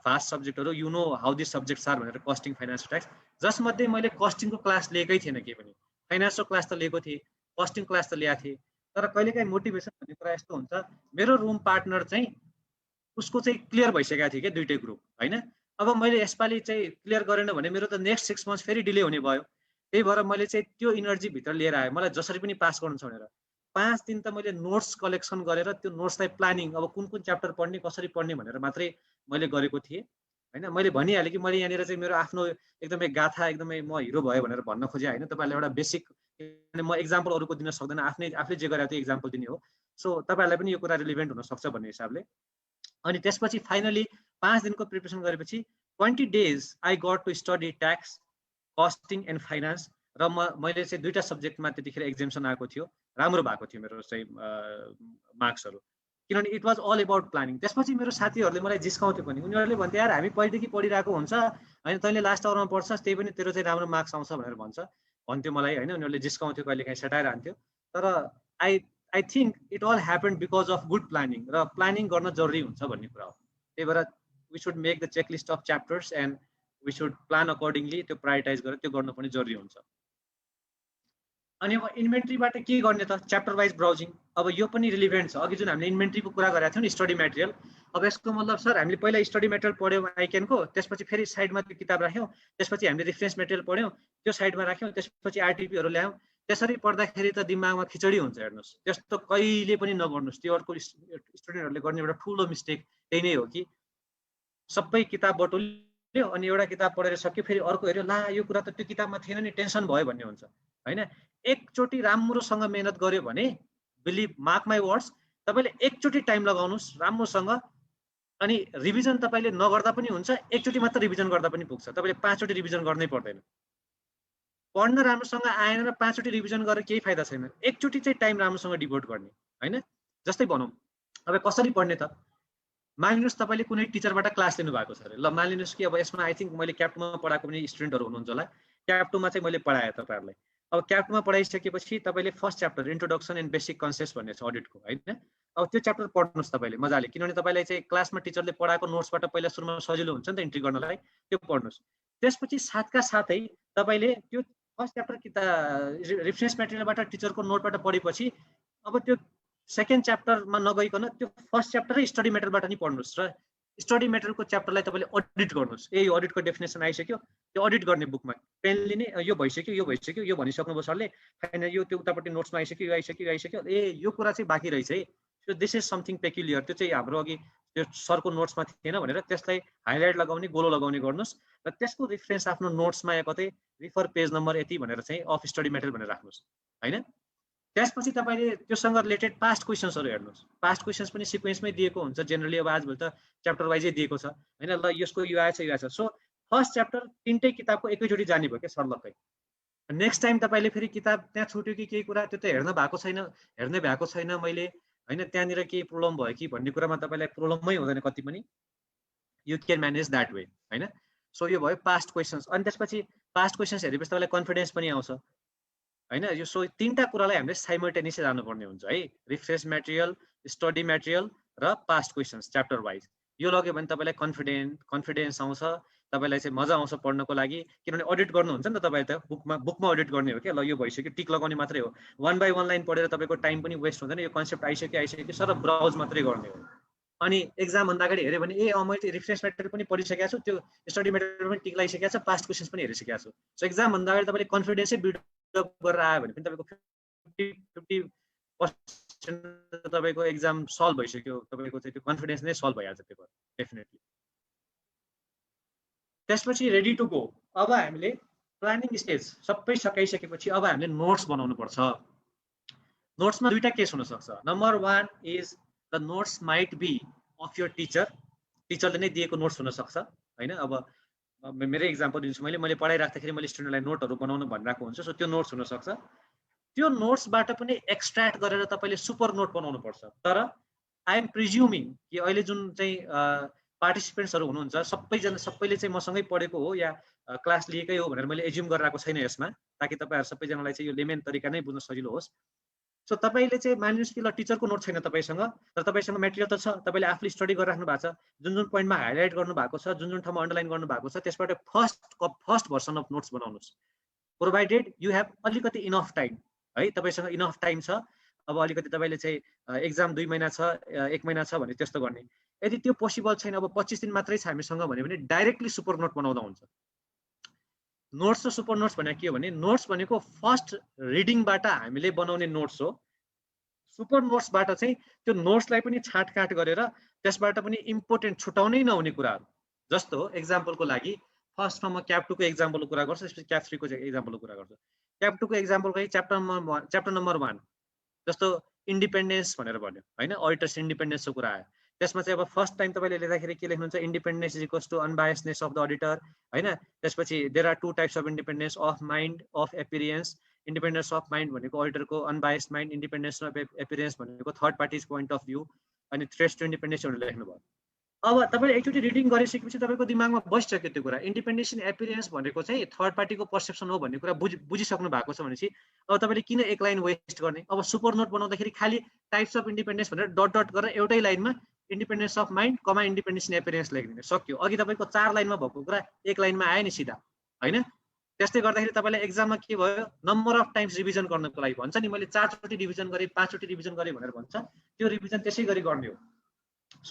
[SPEAKER 1] फास्ट सब्जेक्टहरू you know how this subjects are भनेर कस्टिङ फाइनेन्स ट्याक्स जसमध्ये मैले कस्टिङको क्लास लिएकै थिएन केही पनि फाइनेन्सको क्लास त लिएको थिएँ कस्टिङ क्लास त ल्याएको थिएँ तर कहिलेकाहीँ मोटिभेसन भन्ने कुरा यस्तो हुन्छ मेरो रुम पार्टनर चाहिँ उसको चाहिँ क्लियर भइसकेको थियो क्या दुइटै ग्रुप होइन अब मैले यसपालि चाहिँ क्लियर गरेन भने मेरो त नेक्स्ट 6 मन्थ्स फेरि डिले हुने भयो त्यही भएर मैले चाहिँ त्यो इनर्जी भित्र लिएर आएँ मलाई जसरी पनि पास गर्नु छ भनेर 5 दिन त मैले नोट्स कलेक्सन गरेर त्यो नोट्सलाई प्लानिङ अब कुन कुन च्याप्टर पढ्ने कसरी पढ्ने भनेर मात्रै मैले गरेको थिएँ होइन मैले भनिहालेँ कि मैले यहाँनिर चाहिँ मेरो आफ्नो एकदमै गाथा एकदमै म हिरो भयो भनेर भन्न खोजेँ होइन तपाईँलाई एउटा बेसिक म एक्जाम्पल अरूको दिन सक्दैन आफूले जे गरेको त्यो एक्जाम्पल दिने हो सो तपाईँहरूलाई पनि यो कुरा रिलिभेन्ट हुनसक्छ भन्ने हिसाबले अनि त्यसपछि फाइनली 5 दिनको प्रिपरेसन गरेपछि 20 days I got to study tax costing and finance र मैले चाहिँ दुईटा सब्जेक्टमा त्यतिखेर एक्जाम्सन आएको थियो राम्रो भएको थियो मेरो चाहिँ मार्क्सहरू किनभने it was all about planning त्यसपछि मेरो साथीहरूले मलाई जिस्काउँथ्यो पनि उनीहरूले भन्थे यार हामी पहिलेदेखि पढिरहेको हुन्छ होइन तैँले लास्ट आवरमा पढ्छस् त्यही पनि तेरो चाहिँ राम्रो मार्क्स आउँछ भनेर भन्थ्यो मलाई होइन उनीहरूले जिस्काउँथ्यो कहिलेकाहीँ सटाएर हान्थ्यो तर I think it all happen because of good planning र प्लानिङ गर्न जरुरी हुन्छ भन्ने कुरा हो त्यही भएर we should make the checklist of chapters and we should plan accordingly त्यो प्रायोरिटाइज गरेर त्यो गर्नु पनि जरुरी हुन्छ अनि अब इन्भेन्ट्रीबाट के गर्ने त च्याप्टर वाइज ब्राउजिङ अब यो पनि रिलिभेन्ट छ अघि जुन हामीले इन्भेन्ट्रीको कुरा गरेका थियौँ नि स्टडी मेटेरियल अब यसको मतलब सर हामीले पहिला स्टडी मेटेरियल पढ्यौँ आइक्यानको त्यसपछि फेरि साइडमा त्यो किताब राख्यौँ त्यसपछि हामीले रिफरेन्स मेटेरियल पढ्यौँ त्यो साइडमा राख्यौँ त्यसपछि आरटिपीहरू ल्यायौँ त्यसरी पढ्दाखेरि त दिमागमा खिचडी हुन्छ हेर्नुहोस् त्यस्तो कहिले पनि नगर्नुहोस् त्यो अर्को स्टुडेन्टहरूले गर्ने एउटा ठुलो मिस्टेक त्यही नै हो कि सबै किताब बटुल्यो अनि एउटा किताब पढेर सक्यो फेरि अर्को हेऱ्यो ला यो कुरा त त्यो किताबमा थिएन नि टेन्सन भयो भन्ने हुन्छ होइन एकचोटि राम्रोसँग मेहनत गर्यो भने बिलिभ मार्क माई वर्ड्स तपाईँले एकचोटि टाइम लगाउनुहोस् राम्रोसँग अनि रिभिजन तपाईँले नगर्दा पनि हुन्छ एकचोटि मात्र रिभिजन गर्दा पनि पुग्छ तपाईँले 5 चोटि रिभिजन गर्नै पर्दैन पढ्न राम्रोसँग आएन र 5 चोटि रिभिजन गरेर केही फाइदा छैन एकचोटि चाहिँ टाइम राम्रोसँग डिभोट गर्ने होइन जस्तै भनौँ अब कसरी पढ्ने त मानिलिनुहोस् तपाईँले कुनै टिचरबाट क्लास लिनु भएको छ अरे ल मानिलिनुहोस् कि अब यसमा आई थिङ्क मैले क्याप्टमा पढाएको पनि स्टुडेन्टहरू हुनुहुन्छ होला क्याप्टमा चाहिँ मैले पढाएँ तपाईँहरूलाई अब क्याप्टमा पढाइसकेपछि तपाईँले first chapter introduction and basic concepts भन्ने छ अडिटको होइन अब त्यो च्याप्टर पढ्नुहोस् तपाईँले मजाले किनभने तपाईँलाई चाहिँ क्लासमा टिचरले पढाएको नोट्सबाट पहिला सुरुमा सजिलो हुन्छ नि त इन्ट्री गर्नलाई त्यो पढ्नुहोस् त्यसपछि साथका साथै तपाईँले त्यो फर्स्ट च्याप्टर किताब रिफरेन्स मेटेरियलबाट टिचरको नोटबाट पढेपछि अब त्यो सेकेन्ड च्याप्टरमा नगइकन त्यो फर्स्ट च्याप्टरै स्टडी मेटेरियलबाट नि पढ्नुहोस् र स्टडी मेटेरियलको च्याप्टरलाई तपाईँले अडिट गर्नुहोस् यो अडिटको डेफिनेसन आइसक्यो त्यो अडिट गर्ने बुकमा पेन लिने यो भइसक्यो यो भनिसक्नुभयो सरले होइन यो त्यो उतापट्टि नोट्समा आइसक्यो यो कुरा चाहिँ बाँकी रहेछ है so this is something peculiar त्यो चाहिँ हाम्रो अघि त्यो सरको नोट्समा थिएन भनेर त्यसलाई हाइलाइट लगाउने गोलो लगाउने गर्नुहोस् र त्यसको रिफरेन्स आफ्नो नोट्समा या कतै रिफर पेज नम्बर यति भनेर चाहिँ अफ स्टडी मेटेरियल भनेर राख्नुहोस् होइन त्यसपछि तपाईँले त्योसँग रिलेटेड पास्ट क्वेसन्सहरू हेर्नुहोस् पास्ट क्वेसन्स पनि सिक्वेन्समै दिएको हुन्छ जेनरली अब आजभोलि त च्याप्टर वाइजै दिएको छ होइन ल यसको यो आएछ सो फर्स्ट च्याप्टर तिनटै किताबको एकैचोटि जाने भयो क्या सर्लक्कै नेक्स्ट टाइम तपाईँले फेरि किताब त्यहाँ छुट्यो कि केही कुरा त्यो त हेर्नै भएको छैन मैले होइन त्यहाँनिर केही प्रब्लम भयो कि भन्ने कुरामा तपाईँलाई प्रब्लमै हुँदैन कति पनि you can manage that way होइन सो यो भयो पास्ट क्वेसन्स अनि त्यसपछि पास्ट क्वेसन्स हेरेपछि तपाईँलाई कन्फिडेन्स पनि आउँछ होइन यो सो तीनटा कुरालाई हामीले साइमल्टेनियसली जानुपर्ने हुन्छ है रिफ्रेस मेटेरियल स्टडी मेटेरियल र पास्ट क्वेसन्स च्याप्टर वाइज यो लग्यो भने तपाईँलाई कन्फिडेन्स आउँछ तपाईँलाई चाहिँ मजा आउँछ पढ्नको लागि किनभने अडिट गर्नुहुन्छ नि त तपाईँ त बुकमा अडिट गर्ने हो क्या ल यो भइसक्यो टिक लगाउने मात्रै हो 1 by 1 लाइन पढेर तपाईँको टाइम पनि वेस्ट हुँदैन यो कन्सेप्ट आइसक्यो सर ब्राउज मात्रै गर्ने हो अनि एक्जाम भन्दा अगाडि हेऱ्यो भने मैले रिफ्रेस मेटेरियल पनि पढिसकेको छु त्यो स्टडी मेटेरियल पनि टिक लगाइसकेको छ पास्ट क्वेसन्स पनि हेरिसकेको छु सो एक्जाम भन्दा अगाडि तपाईँले कन्फिडेन्सै बिल्डअप गरेर आयो भने पनि तपाईँको 50% तपाईँको एक्जाम सल्भ भइसक्यो तपाईँको चाहिँ त्यो कन्फिडेन्स नै सल्भ भइहाल्छ पेपर डेफिनेटली त्यसपछि रेडी टु गो अब हामीले प्लानिङ स्टेज सबै सकाइसकेपछि अब हामीले नोट्स बनाउनु पर्छ नोट्समा दुईटा केस हुन सक्छ number 1 is the notes might be of your टिचरले नै दिएको नोट्स हुन सक्छ हैन अब मेरो इक्जाम्पल दिन्छु मैले पढाइराख्दाखेरि मैले स्टुडेन्टलाई नोटहरू बनाउनु भनिरहेको हुन्छ सो त्यो नोट्स हुनसक्छ त्यो नोट्सबाट पनि एक्सट्र्याक्ट गरेर तपाईँले सुपर नोट बनाउनु पर्छ तर आई एम प्रिज्युमिङ कि अहिले जुन चाहिँ पार्टिसिपेन्ट्सहरू हुनुहुन्छ सबैले चाहिँ मसँगै पढेको हो या क्लास लिएकै हो भनेर मैले एज्युम गरिरहेको छैन यसमा ताकि तपाईँहरू सबैजनालाई चाहिँ यो लेमेन तरिका नै बुझ्न सजिलो होस् सो तपाईँले चाहिँ मानिनुहोस् कि ल टिचरको नोट छैन तपाईँसँग तर तपाईँसँग मेटेरियल त छ तपाईँले आफूले स्टडी गरिराख्नु भएको छ जुन पोइन्टमा हाइलाइट गर्नु भएको छ जुन ठाउँमा अन्डरलाइन गर्नु भएको छ त्यसबाट फर्स्ट भर्सन अफ नोट्स बनाउनुहोस् प्रोभाइडेड यु हेभ अलिकति इनफ टाइम है तपाईँसँग इनफ टाइम छ अब अलिकति तपाईँले चाहिँ एक्जाम 2 महिना छ 1 महिना छ भने त्यस्तो गर्ने यदि त्यो पोसिबल छैन अब 25 दिन मात्रै छ हामीसँग भने डाइरेक्टली सुपर नोट बनाउँदा हुन्छ नोट्स र सुपर नोट्स भनेको के हो भने नोट्स भनेको फर्स्ट रिडिङबाट हामीले बनाउने नोट्स हो सुपर नोट्सबाट चाहिँ त्यो नोट्सलाई पनि छाटकाट गरेर त्यसबाट पनि इम्पोर्टेन्ट छुटाउनै नहुने कुराहरू जस्तो एक्जाम्पलको लागि फर्स्टमा म क्याप 2 को एक्जाम्पलको कुरा गर्छु त्यसपछि क्याप 3 को एक्जाम्पलको कुरा गर्छु क्याप 2 को एक्जाम्पलको च्याप्टर नम्बर 1 जस्तो इन्डिपेन्डेन्स भनेर भन्यो हैन अडिटर्स इन्डिपेन्डेन्सको कुरा आयो त्यसमा चाहिँ अब फर्स्ट टाइम तपाईँले लेख्दाखेरि के लेख्नुहुन्छ independence is equals to unbiasedness of the auditor हैन त्यसपछि there are 2 types of independence of mind of appearance independence of mind भनेको अडिटरको unbiased mind independence of appearance भनेको third parties point of view अनि थ्रेट्स टु इन्डिपेन्डेन्स भनेर लेख्नुभयो अब तपाईँले एकचोटि रिडिङ गरिसकेपछि तपाईँको दिमागमा बसिसक्यो त्यो कुरा इन्डिपेन्डेन्स इन एपियरेन्स भनेको चाहिँ थर्ड पार्टीको पर्सेप्सन हो भन्ने कुरा बुझिसक्नु भएको छ भनेपछि अब तपाईँले किन एक लाइन वेस्ट गर्ने अब सुपर नोट बनाउँदाखेरि खालि टाइप्स अफ इन्डिपेन्डेन्स भनेर डट डट गरेर एउटै लाइनमा independence of mind comma independence in appearance लेखिदिने सक्यो अघि तपाईँको 4 लाइनमा भएको कुरा एक लाइनमा आयो नि सिधा हैन त्यस्तै गर्दाखेरि तपाईँलाई एक्जाममा के भयो नम्बर अफ टाइम्स रिभिजन गर्नको लागि भन्छ नि मैले 4 चोटि रिभिजन गरेँ 5 चोटि रिभिजन गरेँ भनेर भन्छ त्यो रिभिजन त्यसै गरी गर्ने हो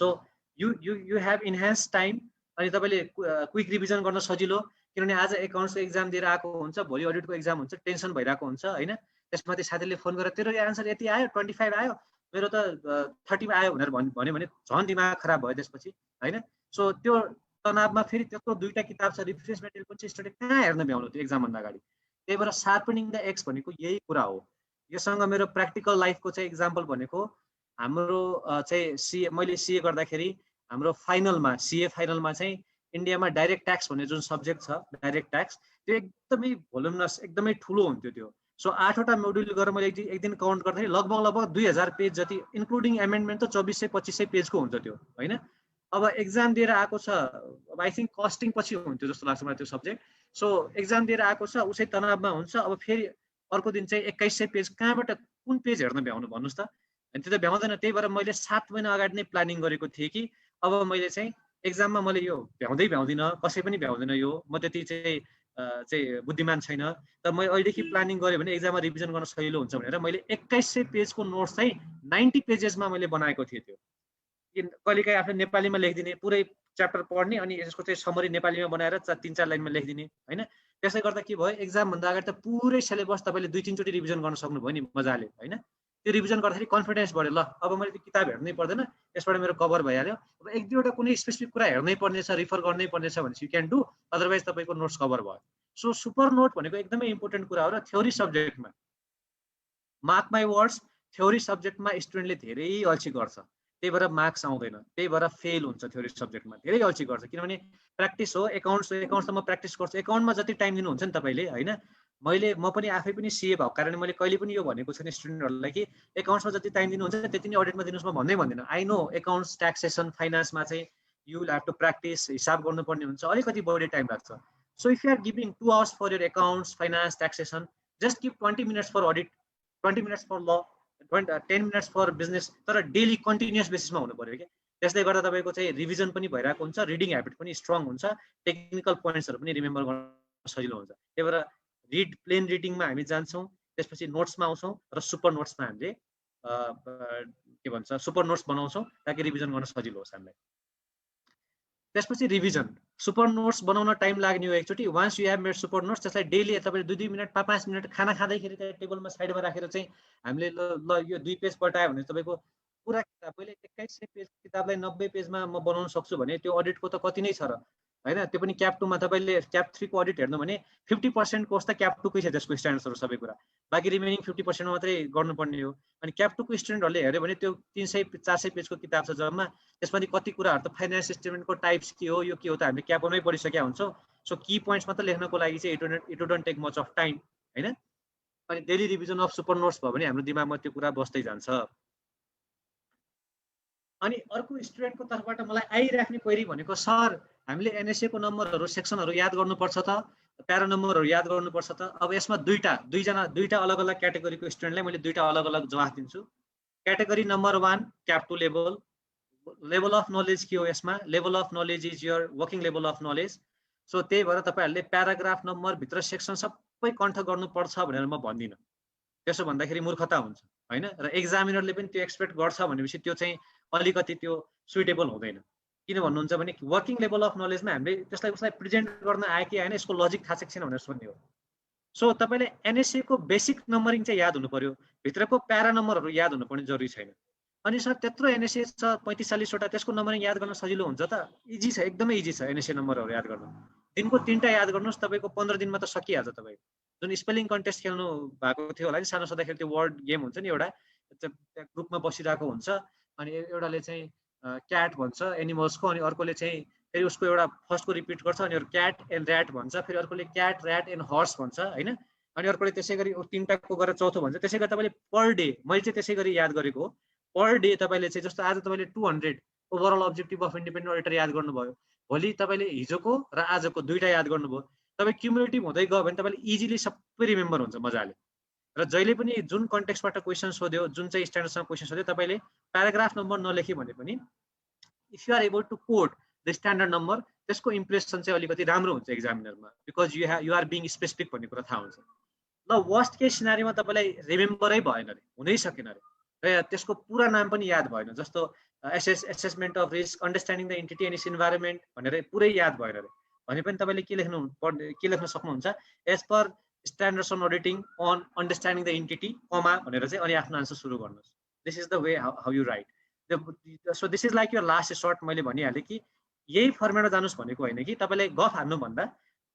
[SPEAKER 1] so you have enhanced time अनि तपाईले क्विक रिभिजन गर्न सजिलो किनभने आज एकाउन्ट्सको एक्जाम दिएर आएको हुन्छ भोलि अडिटको एक्जाम हुन्छ टेन्सन भइरहेको हुन्छ हैन त्यसमाथि साथीले फोन गरेर तेरो आन्सर यति आयो 25 आयो मेरो त 30 आयो भनेर भन्यो भने झन् दिमाग खराब भयो त्यसपछि हैन सो त्यो तनावमा फेरि त्यस्तो दुईटा किताब छ रिफ्रेस मेटेरियल पनि स्टडी कहाँ हेर्न भ्याउनु त्यो एक्जाम भन्दा अगाडि त्यही भएर शार्पनिङ द एक्स भनेको यही कुरा हो योसँग मेरो प्र्याक्टिकल लाइफको चाहिँ एक्जाम्पल भनेको हाम्रो चाहिँ मैले सीए गर्दाखेरि हाम्रो फाइनलमा सीए फाइनलमा चाहिँ इन्डियामा डाइरेक्ट ट्याक्स भन्ने जुन सब्जेक्ट छ डाइरेक्ट ट्याक्स त्यो एकदमै भोल्युमिनस एकदमै ठुलो हुन्थ्यो त्यो सो 8वटा मोड्युल गरेर मैले एक दिन काउन्ट गर्दाखेरि लगभग 2000 पेज जति इन्क्लुडिङ एमेन्डमेन्ट त 2400-2500 पेजको हुन्छ त्यो हैन अब एक्जाम दिएर आएको छ अब आई थिंक कस्टिङ पछि हुन्थ्यो जस्तो लाग्छ मलाई त्यो सब्जेक्ट सो एक्जाम दिएर आएको छ उसै तनावमा हुन्छ अब फेरि अर्को दिन चाहिँ 2100 पेज कहाँबाट कुन पेज हेर्न भ्याउनु भन्नुस् त अनि त्यो त भ्याउँदैन त्यही भएर मैले 7 महिना अगाडि नै प्लानिङ गरेको थिएँ कि अब मैले चाहिँ एक्जाममा मैले यो भ्याउँदिनँ कसै पनि भ्याउँदिन यो म त्यति चाहिँ बुद्धिमान छैन तर मैले अहिलेदेखि प्लानिङ गरेँ भने एक्जाममा रिभिजन गर्न सजिलो हुन्छ भनेर मैले 2100 पेजको नोट्स चाहिँ 90 पेजेसमा मैले बनाएको थिएँ त्यो कहिलेकाहीँ आफूले नेपालीमा लेखिदिने पुरै च्याप्टर पढ्ने अनि यसको चाहिँ समरी नेपालीमा बनाएर 3-4 लाइनमा लेखिदिने हैन त्यसले गर्दा के भयो एक्जाम भन्दा अगाडि त पुरै सिलेबस तपाईले 2-3 चोटि रिभिजन गर्न सक्नुभयो नि मजाले हैन त्यो रिभिजन गर्दाखेरि कन्फिडेन्स बढ्यो ल अब मैले त्यो किताब हेर्नै पर्दैन यसबाट मेरो कभर भइहाल्यो अब एक दुईवटा कुनै स्पेसिफिक कुरा हेर्नै पर्नेछ रिफर गर्नै पर्नेछ भने यु क्यान डु अदरवाइज तपाईको नोट्स कभर भयो सो सुपर नोट भनेको एकदमै इम्पोर्टेन्ट कुरा हो र थ्योरी सब्जेक्टमा मार्क माई वर्ड्स थ्योरी सब्जेक्टमा स्टुडेन्टले धेरै अल्छी गर्छ त्यही भएर मार्क्स आउँदैन त्यही भएर फेल हुन्छ थ्योरी सब्जेक्टमा धेरै अल्छी गर्छ किनभने प्र्याक्टिस हो एकाउन्ट्स त म प्र्याक्टिस गर्छु एकाउन्टमा जति टाइम दिनुहुन्छ नि तपाईले हैन म पनि आफै पनि सीए भएको कारण मैले कहिले पनि यो भनेको छैन स्टुडेन्टहरुलाई कि एकाउन्ट्समा जति टाइम दिनुहुन्छ त्यति नै अडिटमा दिनुस् म भन्दिनँ आई नो एकाउन्ट्स ट्याक्सेसन फाइनान्समा चाहिँ you will have to practice हिसाब गर्नुपर्ने हुन्छ अलिकति बढी टाइम लाग्छ so if you are giving 2 hours for your accounts finance taxation just give 20 minutes for audit 20 minutes for law 10 minutes for business तर daily continuous बेसिसमा हुनु पर्यो के त्यसले गर्दा तपाईको चाहिँ रिभिजन पनि भइरहेको हुन्छ रिडिङ ह्याबिट पनि स्ट्रङ हुन्छ टेक्निकल पोइन्ट्सहरु पनि रिमेम्बर गर्न सजिलो हुन्छ त्यही भएर प्लेन रिडिङमा हामी जान्छौँ त्यसपछि नोट्समा आउँछौँ र सुपर नोट्समा हामीले के भन्छ सुपर नोट्स बनाउँछौँ ताकि रिभिजन गर्न सजिलो होस् हामीलाई त्यसपछि रिभिजन सुपर नोट्स बनाउन टाइम लाग्ने हो एकचोटि once you have made super notes त्यसलाई डेली तपाईले 2 मिनट 5 मिनट खाना खाँदैखेरि त्यो टेबलमा साइडमा राखेर चाहिँ हामीले ल यो 2 पेज पल्टायो भने तपाईको पुरा किताब पहिले 2100 पेज किताबलाई 90 पेजमा म बनाउन सक्छु भने त्यो अडिटको त कति नै छ र हैन त्यो पनि क्याप 2 मा तपाईले क्याप 3 को अडिट हेर्नु भने 50% कोर्स त क्याप 2 कै छ त्यसको स्ट्यान्डर्ड्सहरु सबै कुरा बाकी रिमेनिङ 50% मात्रै गर्नुपर्ने हो अनि क्याप 2 को स्टुडेन्टहरुले हेर्यो भने त्यो 300-400 पेजको किताब छ जम्मा त्यसपछि कति कुराहरु त फाइनान्स स्टेटमेन्टको टाइप्स के हो यो के हो त हामीले क्याप 1 मै पढिसकेका हुन्छौं सो की पोइन्ट्स मात्र लेख्नको लागि चाहिँ it wouldn't take much of time हैन। अनि daily revision of super notes भयो भने हाम्रो दिमागमा त्यो कुरा बस्दै जान्छ। अनि अर्को स्टुडेन्टको तर्फबाट मलाई आइराख्ने क्वेरी भनेको सर हामीले एनएसए को नम्बरहरू सेक्सनहरू याद गर्नुपर्छ त, प्यारा नम्बरहरू याद गर्नुपर्छ त। अब यसमा दुईटा अलग अलग क्याटेगोरीको स्टुडेन्टलाई मैले दुईटा अलग अलग जवाफ दिन्छु। Category number 1 CAP two level of knowledge के हो यसमा, level of knowledge is your working level of knowledge. So त्यही भएर तपाईँहरूले प्याराग्राफ नम्बर भित्र सेक्सन सबै कण्ठ गर्नुपर्छ भनेर म भन्दिनँ, त्यसो भन्दाखेरि मूर्खता हुन्छ हैन। र एक्जामिनरले पनि त्यो एक्सपेक्ट गर्छ भनेपछि त्यो चाहिँ अलिकति त्यो सुइटेबल हुँदैन। किन भन्नुहुन्छ भने वर्किङ लेभल अफ नलेजमा हामीले त्यसलाई उसलाई प्रेजेन्ट गर्न आयो कि आएन यसको लजिक थाहा छैन भनेर सोध्ने हो। सो तपाईँले एनएसए को बेसिक नम्बरिङ चाहिँ याद हुनु पर्यो, भित्रको प्यारा नम्बरहरू याद हुनुपर्ने जरुरी छैन। अनि सर त्यत्रो एनएसए छ 35-40 वटा, त्यसको नम्बरिङ याद गर्न सजिलो हुन्छ त? इजी छ, एकदमै इजी छ एनएसए नम्बरहरू याद गर्न। दिनको 3टा याद गर्नुहोस्, तपाईँको 15 दिनमा त सकिहाल्छ। तपाईँ जुन स्पेलिङ कन्टेस्ट खेल्नु भएको थियो होला नि सानो छँदाखेरि, त्यो वर्ड गेम हुन्छ नि एउटा, ग्रुपमा बसिरहेको हुन्छ अनि एउटाले चाहिँ क्याट भन्छ एनिमल्सको, अनि अर्कोले चाहिँ फेरि उसको एउटा फर्स्टको रिपिट गर्छ, अनि अरू क्याट एन्ड ऱ्याट भन्छ, फेरि अर्कोले क्याट ऱ्याट एन्ड हर्स भन्छ हैन। अनि अर्कोले त्यसै गरी 3टाको गरेर चौथो भन्छ। त्यसै गरी तपाईँले पर डे, मैले चाहिँ त्यसै गरी याद गरेको हो, पर डे तपाईँले चाहिँ जस्तो आज तपाईँले 200 overall objective of independent auditor याद गर्नुभयो, भोलि तपाईँले हिजोको र आजको 2टा याद गर्नुभयो, तपाईँ क्युमुलेटिभ हुँदै गयो भने तपाईँले इजिली सबै रिमेम्बर हुन्छ मजाले। र जहिले पनि जुन कन्टेक्स्टबाट क्वेसन सोध्यो, जुन चाहिँ स्ट्यान्डर्डसँग क्वेसन सोध्यो, तपाईँले प्याराग्राफ नम्बर नलेखी भने पनि if you are able to code the standard number, त्यसको इम्प्रेसन चाहिँ अलिकति राम्रो हुन्छ एक्जामिनरमा, because you are being specific भन्ने कुरा थाहा हुन्छ। ल वर्स्ट केस सिनारीमा तपाईँलाई रिमेम्बरै भएन अरे, हुनै सकेन अरे, र त्यसको पुरा नाम पनि याद भएन, जस्तो assessment of risk, understanding the entity and it's environment भनेर पुरै याद भएन अरे भने पनि तपाईँले के लेख्न सक्नुहुन्छ, as per standards on auditing on understanding the entity comma भनेर चाहिँ अनि आफ्नो आन्सर सुरु गर्नुहोस्। This is the way how you write. So this is like your last short. मैले भनिहालेँ कि यही फर्मेटमा जानुहोस् भनेको होइन कि तपाईँले गफ हान्नुभन्दा,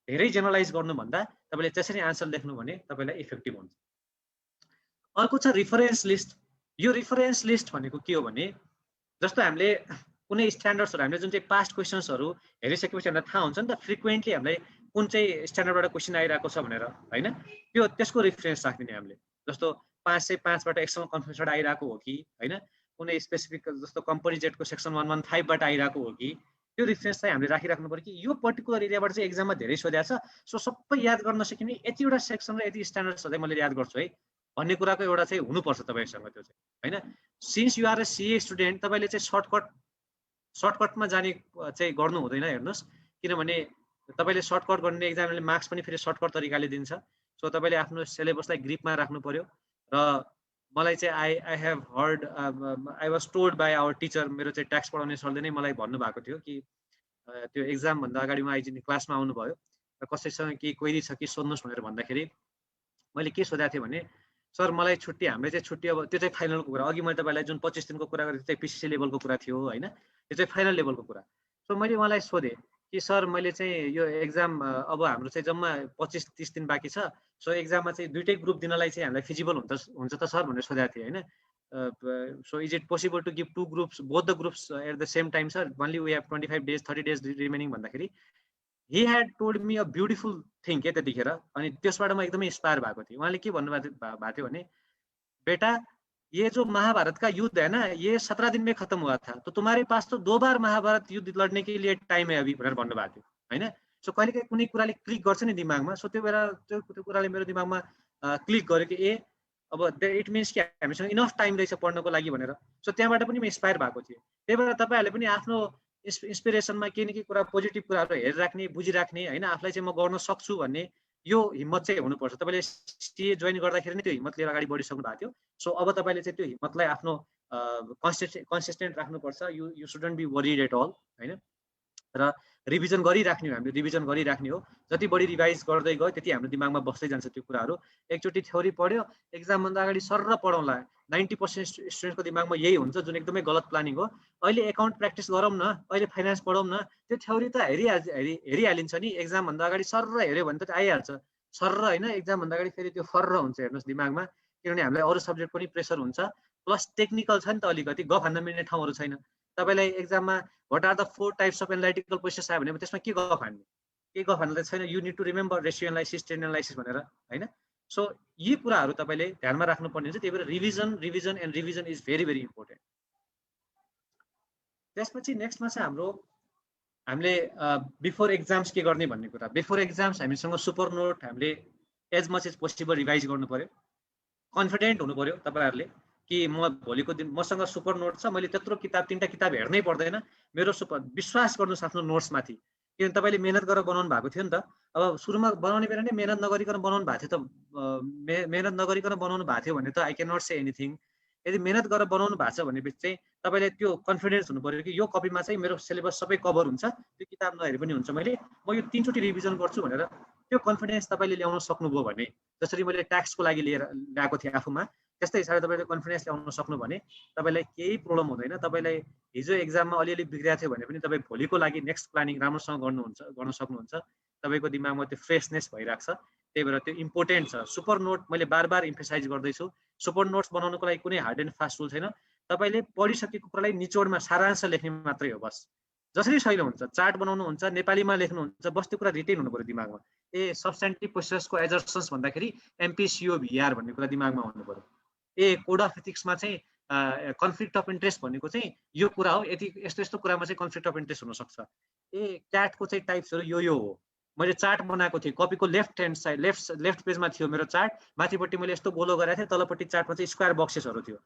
[SPEAKER 1] धेरै जेनरलाइज गर्नुभन्दा तपाईँले त्यसरी आन्सर लेख्नु भने तपाईँलाई इफेक्टिभ हुन्छ। अर्को छ रिफरेन्स लिस्ट। यो रिफरेन्स लिस्ट भनेको के हो भने, जस्तो हामीले कुनै स्ट्यान्डर्ड्सहरू हामीले जुन चाहिँ पास्ट क्वेसन्सहरू हेरिसकेपछि हामीलाई थाहा हुन्छ नि त फ्रिक्वेन्टली हामीलाई कुन चाहिँ स्ट्यान्डर्डबाट क्वेसन आइरहेको छ भनेर हैन, त्यसको रिफरेन्स राख्दिने हामीले। जस्तो 505बाट एक्सटर्नल कन्फरेन्सबाट आइरहेको हो कि हैन, कुनै स्पेसिफिक जस्तो कम्पनी जेटको सेक्सन 115बाट आइरहेको हो कि, त्यो रिफरेन्स चाहिँ हामीले राखिराख्नु पर्यो कि यो पर्टिकुलर एरियाबाट चाहिँ एक्जाममा धेरै सोधेको छ। सो सबै याद गर्न सकिने यतिवटा सेक्सन र यति स्ट्यान्डर्ड्सहरू चाहिँ मैले याद गर्छु है भन्ने कुराको एउटा चाहिँ हुनुपर्छ तपाईँसँग त्यो चाहिँ हैन। सिन्स यु आर अ सिए स्टुडेन्ट, तपाईँले चाहिँ सर्टकटमा जाने चाहिँ गर्नु हुँदैन हेर्नुहोस्, किनभने तपाईँले सर्टकट गर्ने एक्जामले मार्क्स पनि फेरि सर्टकट तरिकाले दिन्छ। सो तपाईँले आफ्नो सिलेबसलाई ग्रिपमा राख्नु पर्यो। र मलाई चाहिँ I have heard, I was told by our teacher, मेरो चाहिँ ट्याक्स पढाउने सरले नै मलाई भन्नुभएको थियो कि त्यो एक्जामभन्दा अगाडि उहाँ आइजिने क्लासमा आउनुभयो र कसैसँग केही क्वेरी छ कि सोध्नुहोस् भनेर भन्दाखेरि मैले के सोधेको थिएँ भने, सर मलाई छुट्टी, हामीले चाहिँ छुट्टी, अब त्यो चाहिँ फाइनलको कुरा, अघि मैले तपाईँलाई जुन 25 दिनको कुरा गरेँ त्यो चाहिँ पिसिसी लेभलको कुरा थियो होइन, त्यो चाहिँ फाइनल लेभलको कुरा। सो मैले उहाँलाई सोधेँ कि सर मैले चाहिँ यो एक्जाम अब हाम्रो चाहिँ जम्मा 25-30 दिन बाँकी छ, सो एक्जाममा चाहिँ 2टै ग्रुप दिनलाई चाहिँ हामीलाई फिजिबल हुन्छ त सर भनेर सोधेको थिएँ होइन। So is it possible to give 2 groups, both the groups at the same time sir, only we have 25 days 30 days remaining भन्दाखेरि he had told me a beautiful thing के त्यतिखेर। अनि त्यसबाट म एकदमै इन्स्पायर भएको थिएँ। उहाँले के भन्नुभएको थियो भने, बेटा ये जो महाभारत का युद्ध है ना, ये 17 दिन में खत्म हुआ था, तो तुम्हारे पास तो 2 बार महाभारत युद्ध लड्ने के लिए टाइम है अभी भनेर भन्नुभएको थियो हैन। सो कहिलेकाहीँ कुनै कुराले क्लिक गर्छ नि दिमागमा, सो त्यो बेला त्यो कुराले मेरो दिमागमा क्लिक गर्यो कि ए अब इट मिन्स कि हामीसँग इनफ टाइम रहेछ पढ्नको लागि भनेर। सो त्यहाँबाट पनि म इन्स्पायर भएको थिएँ। त्यही भएर तपाईँहरूले पनि आफ्नो इन्सपिरेसनमा केही न केही कुरा, पोजिटिभ कुराहरू हेरिराख्ने, बुझिराख्ने होइन, आफूलाई चाहिँ म गर्न सक्छु भन्ने यो हिम्मत चाहिँ हुनुपर्छ। तपाईँले सिए जोइन गर्दाखेरि नै त्यो हिम्मत लिएर अगाडि बढिसक्नु भएको थियो। सो अब तपाईँले चाहिँ त्यो हिम्मतलाई आफ्नो कन्सिस्टेन्ट राख्नुपर्छ। You shouldn't be worried at all होइन। र रिभिजन गरिराख्ने हो, हामीले रिभिजन गरिराख्ने हो। जति बढी रिभाइज गर्दै गयो त्यति हाम्रो दिमागमा बस्दै जान्छ त्यो कुराहरू। एकचोटि थ्योरी पढ्यो, एक्जामभन्दा अगाडि सरर पढाउँला। 90% स्टुडेन्टको दिमागमा यही हुन्छ, जुन एकदमै गलत प्लानिङ हो। अहिले एकाउन्ट प्र्याक्टिस गरौँ न, अहिले फाइनेन्स पढौँ न, त्यो थ्योरी त हेरिहालिन्छ नि, एक्जामभन्दा अगाडि सरर हेऱ्यो भने त आइहाल्छ सरर होइन। एक्जामभन्दा अगाडि फेरि त्यो फर्र हुन्छ हेर्नुहोस् दिमागमा, किनभने हामीलाई अरू सब्जेक्ट पनि प्रेसर हुन्छ, प्लस टेक्निकल छ नि त, अलिकति गफ हान्न मिल्ने ठाउँहरू छैन। तपाईँलाई एक्जाममा what are the 4 types of analytical questions आयो भने त्यसमा के गफ हान्ने, के भन्ने छैन you need to remember ratio analysis trend analysis भनेर हैन सो यी कुराहरू तपाईले ध्यानमा राख्नुपर्ने हुन्छ त्यही भएर revision and revision is very very important त्यसपछि नेक्स्टमा चाहिँ हामीले बिफोर एक्जाम्स के गर्ने भन्ने कुरा बिफोर एक्जाम्स हामीसँग सुपर नोट हामीले as much as possible revise गर्नु पर्यो कन्फिडेन्ट हुनु पर्यो तपाईहरुले कि म भोलिको दिन मसँग सुपर नोट छ मैले त्यत्रो किताब तीनटा किताब हेर्नै पर्दैन मेरो सुपर विश्वास गर्नुस् आफ्नो नोट्स माथि किन तपाईले मेहनत गरेर बनाउनु भएको थियो नि त अब सुरुमा बनाउने बेला नै मेहनत नगरिकन बनाउनु भएको थियो त मेहनत नगरिकन बनाउनु भएको थियो भने त I can not say anything यदि मेहनत गरेर बनाउनु भएको छ भनेपछि चाहिँ तपाईले त्यो कन्फिडेन्स हुनु पर्यो कि यो कपीमा चाहिँ मेरो सिलेबस सबै कभर हुन्छ त्यो किताब नहेरे पनि हुन्छ मैले म यो 3 चोटी रिभिजन गर्छु भनेर त्यो कन्फिडेन्स तपाईले ल्याउन सक्नुभयो भने जसरी मैले ट्याक्सको लागि लिएर ल्याएको थिएँ आफूमा त्यस्तै हिसाबले तपाईले कन्फिडेन्स ल्याउन सक्नु भने तपाईलाई केही प्रब्लम हुँदैन तपाईलाई हिजो एक्जाममा अलिअलि बिग्रिएको थियो भने पनि तपाई भोलिको लागि नेक्स्ट प्लानिङ राम्रोसँग गर्न सक्नुहुन्छ तपाईको दिमागमा त्यो फ्रेशनेस भइराख्छ त्यही भएर त्यो इम्पोर्टेन्ट छ सुपर नोट मैले बार एम्फसाइज गर्दैछु सुपर नोट्स बनाउनको लागि कुनै हार्ड एन्ड फास्ट रुल छैन तपाईले पढिसकेको कुरालाई निचोडमा सारांश लेख्ने मात्रै हो बस जसरी सजिलो हुन्छ चार्ट बनाउनु हुन्छ नेपालीमा लेख्नुहुन्छ बस त्यो कुरा रिटेन हुनु पर्यो दिमागमा ए सब्स्टेन्टिभ प्रोसेसको एजर्सन्स भन्दाखेरि एमपीसीओ भिआर भन्ने कुरा दिमागमा हुनु पर्यो ए कोड अफ एथिक्समा चाहिँ कन्फ्लिक्ट अफ इन्ट्रेस्ट भनेको चाहिँ यो कुरा हो यति यस्तो कुरामा चाहिँ कन्फ्लिक्ट अफ इन्ट्रेस्ट हुन सक्छ ए क्याटको चाहिँ टाइप्सहरु यो हो मैले चार्ट बनाएको थिएँ कपीको लेफ्ट ह्यान्ड साइड लेफ्ट पेजमा थियो मेरो चार्ट माथिपट्टि मैले यस्तो गोलो गरेको थिएँ तलपट्टि चार्टमा चाहिँ स्क्वायर बक्सेसहरु थियो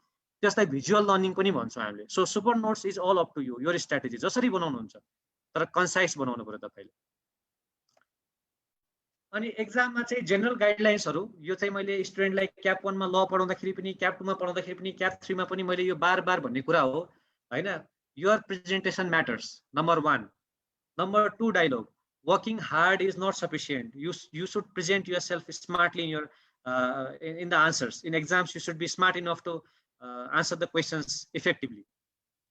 [SPEAKER 1] त्यसलाई भिजुअल लर्निङ पनि भन्छौँ हामीले so super notes is all up to you your strategy जसरी बनाउनुहुन्छ तर कन्साइज बनाउनु पर्यो तपाईले अनि एक्जाममा चाहिँ जेनरल गाइडलाइन्सहरु यो चाहिँ मैले स्टुडेन्टलाई क्याप 1 मा ल पढाउँदाखेरि पनि क्याप 2 मा पढाउँदाखेरि पनि क्याप 3 मा पनि मैले यो बार भन्ने कुरा हो हैन your presentation matters number 1 number 2 dialogue working hard is not sufficient you should present yourself smartly in your in the answers in exams you should be smart enough to answer the questions effectively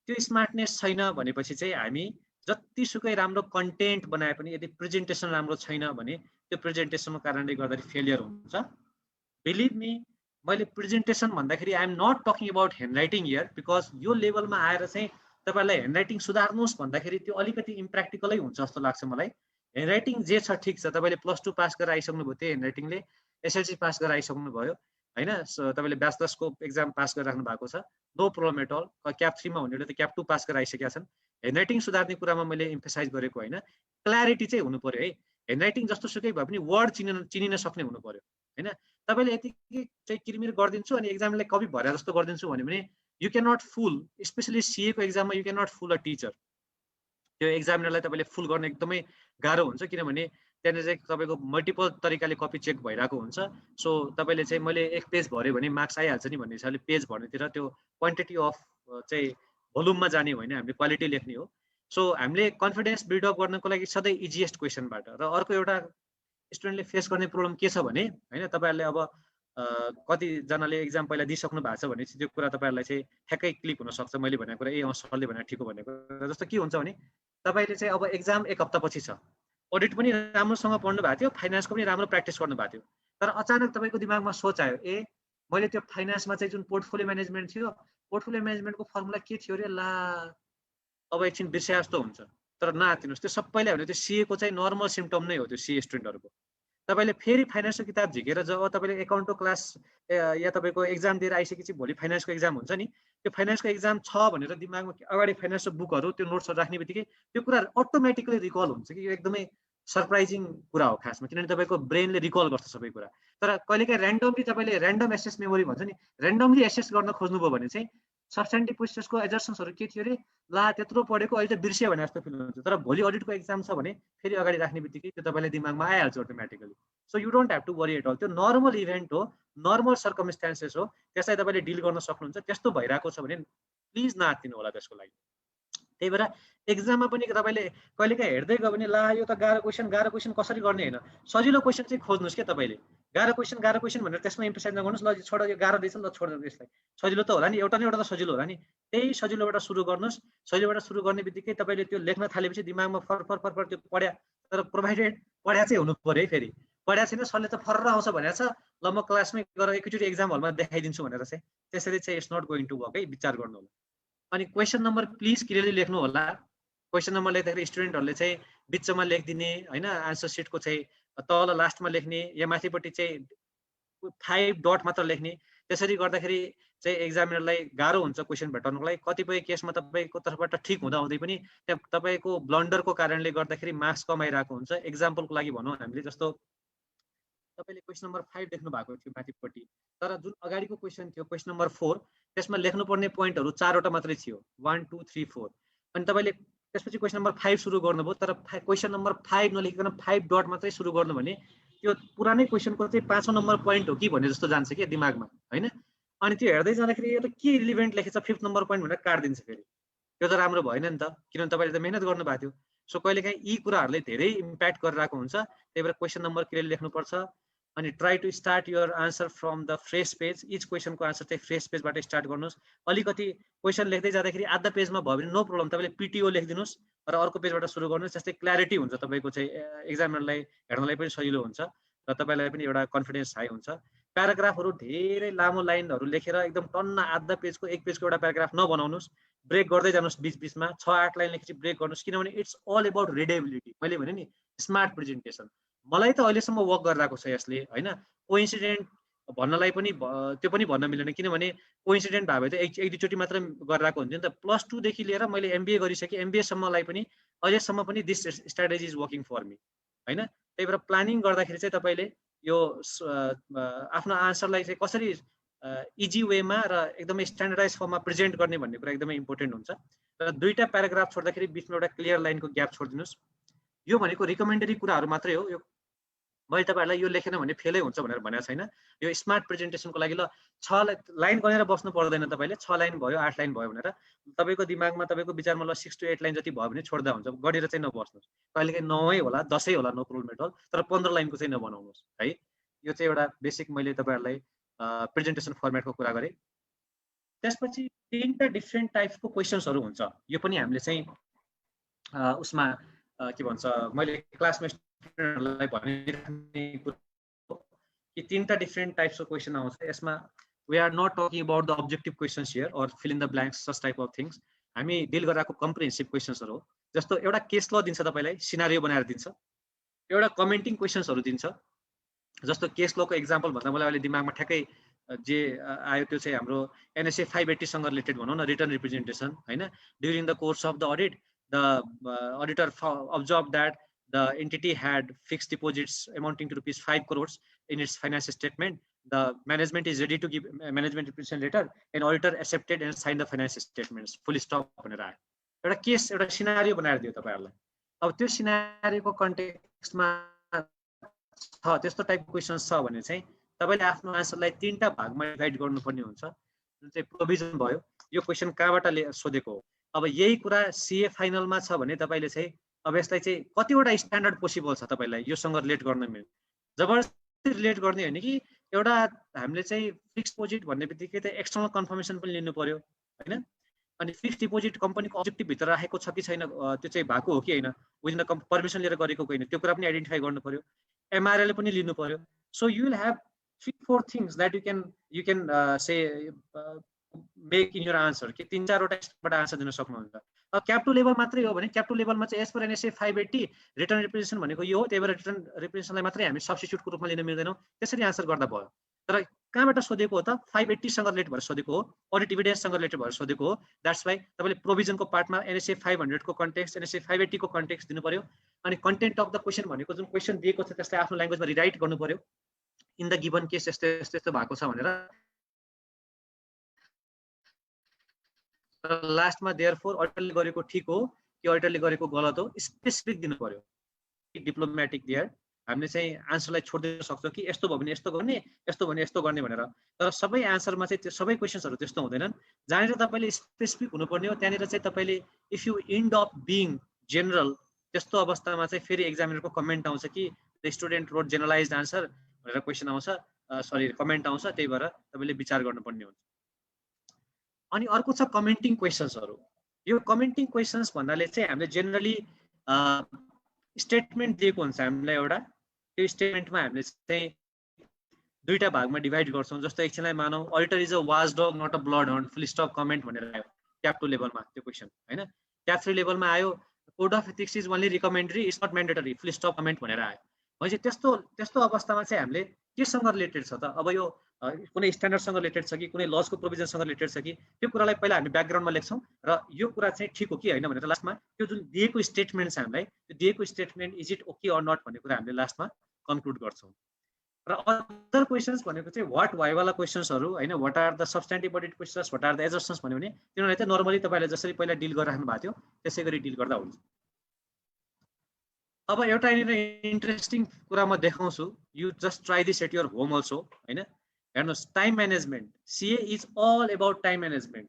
[SPEAKER 1] त्यो smartness छैन भनेपछि चाहिँ हामी जतिसुकै राम्रो content बनाए पनि यदि प्रेजेन्टेसन राम्रो छैन भने त्यो प्रेजेन्टेसनको कारणले गर्दा फेलियर हुन्छ बिलिभ मी मैले प्रेजेन्टेसन भन्दाखेरि I am not talking about handwriting here because यो लेभलमा आएर चाहिँ तपाईलाई ह्यान्डराइटिङ सुधार्नुस् भन्दाखेरि त्यो अलिकति इम्प्र्याक्टिकलै हुन्छ जस्तो लाग्छ मलाई ह्यान्डराइटिङ जे छ ठिक छ तपाईले +2 पास गरेर आइसक्नु भयो त्यो ह्यान्डराइटिङले एसएलसी पास गरेर आइसक्नु भयो हैन तपाईले ब्याचलर्सको एक्जाम पास गरेर राख्नु भएको छ no problem at all CAP 3 मा हुनेले त क्याप 2 पास गरेर आइसकेका छन् ह्यान्डराइटिङ सुधार्ने कुरामा मैले एम्फसाइज गरेको हैन क्ल्यारिटी चाहिँ हुनु पर्यो है ह्यान्डराइटिङ जस्तो सुकै भए पनि वर्ड चिनिन सक्ने हुनु पर्यो हैन तपाईले यतिकै चाहिँ किरमिर गर्दिन्छु अनि एक्जामलाई कपी भरे जस्तो गर्दिन्छु भने you can not fool especially CA को एक्जाममा you can not fool a teacher त्यो एक्जामिनरलाई तपाईले फुल गर्न एकदमै गाह्रो हुन्छ किनभने त्यहाँ चाहिँ तपाईको मल्टिपल तरिकाले कपी चेक भइराको हुन्छ सो तपाईले चाहिँ मैले एक पेज भर्यो भने मार्क्स आइहाल्छ नि भन्ने हिसाबले पेज भर्नेतिर त्यो क्वान्टिटी अफ चाहिँ भोल्युममा जाने होइन हामीले क्वालिटी लेख्ने हो सो हामीले कन्फिडेन्स बिल्ड अप गर्नको लागि सधैँ इजिएस्ट क्वेसनबाट र अर्को एउटा स्टुडेन्टले फेस गर्ने प्रब्लम के छ भने हैन तपाईहरुले अब कति जनाले एक्जाम पहिला दिइसक्नु भएको छ भने त्यो कुरा तपाईहरुलाई चाहिँ ठ्याक्कै क्लिक हुन सक्छ मैले भनेको कुरा ए सरले भने ठिक हो भन्ने कुरा जस्तो के हुन्छ भने तपाईले चाहिँ अब एक्जाम एक हप्ता पछि छ अडिट पनि राम्रोसँग पढ्नु भएको थियो फाइनान्सको पनि राम्रो प्र्याक्टिस गर्नु भएको थियो तर अचानक तपाईको दिमागमा सोच आयो ए मैले त्यो फाइनान्समा चाहिँ जुन पोर्टफोलियो म्यानेजमेन्ट थियो पोर्टफोलियो म्यानेजमेन्टको फर्मुला के थियो रे ला अब एकछिन बिर्से जस्तो हुन्छ तर नआतिनुस् त्यो सबैले भने त्यो सीए को चाहिँ नर्मल सिम्पटम नै हो त्यो सीए स्टुडेन्टहरुको तपाईले फेरि फाइनान्सको किताब झिकेर जब तपाईले एकाउन्टको क्लास या तपाईको एक्जाम दिएर आइसकेपछि भोलि फाइनान्सको एक्जाम हुन्छ नि त्यो फाइनान्सको एक्जाम छ भनेर दिमागमा अगाडि फाइनान्सको बुकहरु त्यो नोट्सहरु राख्नेबित्तिकै त्यो कुरा अटोमेटिकली रिकल हुन्छ कि यो एकदमै सरप्राइजिङ कुरा हो खासमा किनभने तपाईको ब्रेनले रिकल गर्छ सबै कुरा तर कहिलेकाहीँ र्यान्डमली तपाईले र्यान्डम एसेस मेमोरी भन्छ नि र्यान्डमली एसेस गर्न खोज्नुभयो भने चाहिँ सब्स्टेन्टिभ प्रोसेसको एजर्सन्सहरु के थियो रे ला त्यत्रो पढेको अहिले त बिर्सियो भने जस्तो फिल हुन्छ तर भोलि अडिटको एक्जाम छ भने फेरि अगाडि राख्नेबित्तिकै त्यो तपाईले दिमागमा आइहाल्छ automatically so you don't have to worry at all त्यो नर्मल इभेन्ट हो नर्मल सर्कमस्टान्सेस हो त्यसलाई तपाईले डिल गर्न सक्नुहुन्छ त्यस्तो भइराको छ भने प्लिज नआत्तिनु होला त्यसको लागि त्यही भएर एक्जाममा पनि तपाईले कहिलेकाहीँ हेर्दै गयो भने ला यो त गाह्रो क्वेसन कसरी गर्ने हैन सजिलो क्वेसन चाहिँ खोज्नुस् के तपाईले गाह्रो क्वेसन भनेर त्यसमा एम्फसाइज नगर्नुस् ल छोड यो गाह्रो दिन्छ ल छोड यसलाई सजिलो त होला नि एउटा त सजिलो होला नि त्यही सजिलोबाट सुरु गर्नुस् सजिलोबाट सुरु गर्नेबित्तिकै तपाईले त्यो लेख्न थालेपछि दिमागमा फर त्यो पढ्या तर प्रोभाइडेड पढ्या चाहिँ हुनु पर्यो है फेरि पढ्या छैन सरले त फर्र आउँछ भनेको छ ल म क्लासमै गएर एकैचोटी एक्जाम हलमा देखाइदिन्छु भनेर चाहिँ त्यसरी चाहिँ it's not going to work है विचार गर्नु होला अनि क्वेसन नम्बर प्लिज क्लियरली लेख्नु होला क्वेसन नम्बर लेख्दाखेरि स्टुडेन्टहरुले चाहिँ बिचमा लेखिदिने हैन आन्सर सिटको चाहिँ तल लास्टमा लेख्ने या माथिपट्टि चाहिँ 5 डट मात्र लेख्ने त्यसरी गर्दाखेरि चाहिँ एक्जामिनरलाई गाह्रो हुन्छ क्वेसन भेटाउनको लागि कतिपय केसमा तपाईको तर्फबाट ठिक हुँदा हुँदै पनि त्यहाँ तपाईको ब्लन्डरको कारणले गर्दाखेरि मार्क्स कमाइरहेको हुन्छ एक्जाम्पलको लागि भनौँ हामीले जस्तो तपाईले क्वेसन नम्बर 5 लेख्नु भएको थियो माथिपट्टि तर जुन अगाडिको क्वेसन थियो क्वेसन नम्बर 4 त्यसमा लेख्नुपर्ने पोइन्टहरु 4 वटा मात्रै थियो 1 2 3 4 अनि तपाईले त्यसपछि क्वेसन नम्बर 5 सुरु गर्नुभयो तर क्वेसन नम्बर 5 नलेखिकन 5 डट मात्रै सुरु गर्नु भने त्यो पुरानै क्वेसनको चाहिँ 5औं नम्बर पोइन्ट हो कि भन्ने जस्तो जान्छ के दिमागमा हैन अनि त्यो हेर्दै जाँदाखेरि यो त के रिलेभेन्ट लेखेछ 5th नम्बर पोइन्ट भनेर काट्दिन्छ फेरि त्यो त राम्रो भएन नि त किनभने तपाईले त मेहनत गर्नु भएको थियो सो कहिलेकाहीँ यी कुराहरुले धेरै इम्प्याक्ट गरिरहेको हुन्छ त्यही भएर क्वेसन नम्बर क्लियरली लेख्नु पर्छ अनि try to start your answer from the fresh page each क्वेसनको आन्सर चाहिँ फ्रेश पेजबाट स्टार्ट गर्नुस् अलिकति क्वेसन लेख्दै जाँदाखेरि आधा पेजमा भयो भने नो प्रब्लम तपाईले पीटीओ लेखिदिनुस् र अर्को पेजबाट सुरु गर्नुस् जस्तै क्ल्यारिटी हुन्छ तपाईको चाहिँ एक्जामिनरलाई हेर्नलाई पनि सजिलो हुन्छ र तपाईलाई पनि एउटा कन्फिडेन्स हाई हुन्छ प्याराग्राफहरु धेरै लामो लाइनहरु लेखेर एकदम टन्न आधा पेजको एक पेजको एउटा प्याराग्राफ नबनाउनुस् ब्रेक गर्दै जानुस् बीच बीचमा 6-8 लाइन लेखेपछि ब्रेक गर्नुस् किनभने इट्स अल अबाउट रिडेबिलिटी मैले भने नि स्मार्ट प्रेजेन्टेसन मलाई त अहिलेसम्म वर्क गरिरहेको छ यसले हैन कोइन्सिडेन्ट भन्नलाई पनि त्यो पनि भन्न मिल्दैन किनभने कोइन्सिडेन्ट भए त एक दुईचोटी मात्र गरिरहेको हुन्छ नि त +2 देखि लिएर मैले एमबीए गरिसके एमबीए सम्मलाई पनि अहिलेसम्म पनि this strategy is working for me हैन त्यही भएर प्लानिङ गर्दाखेरि चाहिँ तपाईले यो आफ्नो आन्सरलाई चाहिँ कसरी इजी वेमा र एकदमै स्ट्यान्डर्डाइज फर्ममा प्रेजेन्ट गर्ने भन्ने कुरा एकदमै इम्पोर्टेन्ट हुन्छ र दुईटा प्याराग्राफ छोड्दाखेरि बीचमा एउटा क्लियर लाइनको ग्याप छोडिदिनुस् यो भनेको रिकमेन्डरी कुराहरु मात्रै हो यो मैले तपाईहरुलाई यो लेखेन भने फेलै हुन्छ भनेर भनेको छैन यो स्मार्ट प्रेजेन्टेसनको लागि ल 6 लाइन गरेर बस्नु पर्दैन तपाईले 6 लाइन भयो 8 लाइन भयो भनेर तपाईको दिमागमा तपाईको विचारमा ल 6 to 8 लाइन जति भयो भने छोड्दा हुन्छ गरेर चाहिँ नबस्नुस् कहिलेकाहीँ 9 होला 10 होला नो प्रब्लम एट अल तर 15 लाइनको चाहिँ नबनाउनुस् है यो चाहिँ एउटा बेसिक मैले तपाईहरुलाई प्रेजेन्टेसन फर्मेटको कुरा गरे त्यसपछि तीनटा डिफरेन्ट टाइप्सको क्वेशन्सहरु हुन्छ यो पनि हामीले चाहिँ उसमा के भन्छ मैले क्लासमा स्टुडेन्टहरुलाई भनिराख्ने कुरा कि तीनटा डिफरेन्ट टाइप्सको क्वेशन आउँछ यसमा we are not talking about the objective questions here or fill in the blanks such type of things हामी डिल गरिरहेको कम्प्रिहेन्सिभ क्वेशन्सहरु हो जस्तो एउटा केस ल दिन्छ तपाईलाई सिनारियो बनाएर दिन्छ एउटा कमेन्टिङ क्वेशन्सहरु दिन्छ जस्तो केस लको एक्जाम्पल भन्दा मलाई अहिले दिमागमा ठ्याक्कै जे आयो त्यो चाहिँ हाम्रो एनएसए 580 सँग रिलेटेड भनौं न रिटर्न रिप्रेजेन्टेसन हैन during the course of the audit the auditor observed that the entity had fixed deposits amounting to ₹5 crores in its financial statement. The management is ready to give management representation letter and auditor accepted and signed the financial statements. Full stop भनेर आयो एउटा case एउटा scenario बनाएर दियो तपाईहरुलाई अब त्यो सिनारियोको कन्टेक्स्टमा छ त्यस्तो टाइपको क्वेशन्स छ भने चाहिँ तपाईले आफ्नो आन्सरलाई तीनटा भागमा डिभाइड गर्नुपर्ने हुन्छ जुन चाहिँ प्रोभिजन भयो यो क्वेशन कहाँबाट सोधेको हो अब यही कुरा सीए फाइनलमा छ भने तपाईले चाहिँ अब यसलाई चाहिँ कतिवटा स्ट्यान्डर्ड पोसिबल छ तपाईलाई योसँग रिलेट गर्न मिल्छ जबरजस्ती रिलेट गर्ने हैन कि एउटा हामीले चाहिँ फिक्स डिपोजिट भन्ने बित्तिकै त एक्सटर्नल कन्फर्मेसन पनि लिनु पर्यो हैन अनि फिक्स डिपोजिट कम्पनीको अब्जेक्टिभ भित्र राखेको छ कि छैन त्यो चाहिँ भएको हो कि हैन विदिन द परमिसन लिएर गरेको होइन त्यो कुरा पनि आइडेन्टिफाई गर्नु पर्यो एमआरएल पनि लिनु पर्यो so you will have 3-4 things that you can say make in your answer कि 3-4 वटा यसबाट आन्सर दिन सक्नुहुन्छ अब क्याप 2 लेभल मात्रै हो भने क्याप 2 लेभलमा चाहिँ as per NSA 580 return representation भनेको यो हो त्यही भएर रिटर्न रिप्रेजेन्टेसनलाई मात्रै हामी सब्स्टिट्युटको रूपमा लिन मिल्दैनौं त्यसरी आन्सर गर्दा भयो तर कहाँबाट सोधेको हो त 580 सँग रिलेट भएर सोधेको हो अडिट एभिडेन्स सँग रिलेट भएर सोधेको हो दैट्स व्हाई तपाईले प्रोभिजनको पार्टमा एनएसए 500 को कन्टेक्स्ट एनएसए 580 को कन्टेक्स्ट दिनु पर्यो अनि कन्टेन्ट अफ द क्वेशन भनेको जुन क्वेशन दिएको छ त्यसलाई आफ्नो ल्याङ्ग्वेजमा रिराइट गर्नु पर्यो इन द गिवन केस यस्तो भएको छ भनेर लास्टमा देयरफोर अडिटरले गरेको ठीक हो कि अडिटरले गरेको गलत हो स्पेसिफिक दिनु पर्यो डिप्लोमेटिक देयर हामीले चाहिँ आन्सरलाई छोड्दिन सक्छौं कि यस्तो भयो भने यस्तो गर्ने यस्तो भने यस्तो गर्ने भनेर तर सबै आन्सरमा चाहिँ त्यो सबै क्वेशन्सहरु त्यस्तो हुँदैनन् जहाँनिर तपाईले स्पेसिफिक हुनुपर्ने हो त्यहाँनिर चाहिँ तपाईले if you and up being general त्यस्तो अवस्थामा चाहिँ फेरि एक्जामिनरको कमेन्ट आउँछ कि द स्टुडेन्ट रोड जेनरलाइज्ड आन्सर भनेर क्वेशन आउँछ सरी कमेन्ट आउँछ त्यही भएर तपाईले विचार गर्नुपर्ने हुन्छ अनि अर्को छ कमेन्टिङ क्वेशन्सहरु यो कमेन्टिङ क्वेशन्स भन्नाले चाहिँ हामीले जेनरली स्टेटमेन्ट दिएको हुन्छ हामीलाई एउटा त्यो स्टेटमेन्टमा हामीले चाहिँ दुईटा भागमा डिभाइड गर्छौं जस्तो एकछिनलाई मानौ auditor is a watchdog not a bloodhound full stop comment भनेर आयो क्याप 2 लेभलमा त्यो क्वेशन हैन क्याप 3 लेभलमा आयो code of ethics is only recommendatory, it's not mandatory, full stop comment भनेर आयो भनेपछि त्यस्तो अवस्थामा चाहिँ हामीले केसँग रिलेटेड छ त, अब यो कुनै स्ट्यान्डर्डसँग रिलेटेड छ कि कुनै लजको प्रोभिजनसँग रिलेटेड छ कि, त्यो कुरालाई पहिला हामी ब्याकग्राउन्डमा लेख्छौँ र यो कुरा चाहिँ ठिक हो कि होइन भनेर लास्टमा त्यो जुन दिएको स्टेटमेन्ट छ हामीलाई, त्यो दिएको statement is it okay or not भन्ने कुरा हामीले लास्टमा कन्क्लुड गर्छौँ। र अदर क्वेसन्स भनेको चाहिँ वाट वाइ वाला क्वेसन्सहरू होइन, वाट आर द सब्स्टेन्टिभ बडीड questions, what are the assertions भन्यो भने तिनीहरूलाई चाहिँ नर्मली तपाईँले जसरी पहिला डिल गरिराख्नु भएको थियो त्यसै गरी डिल गर्दा हुन्छ। अब एउटा इन्ट्रेस्टिङ कुरा म देखाउँछु, you just try this at your home also होइन। हेर्नुहोस्, time management, CA is all about time management.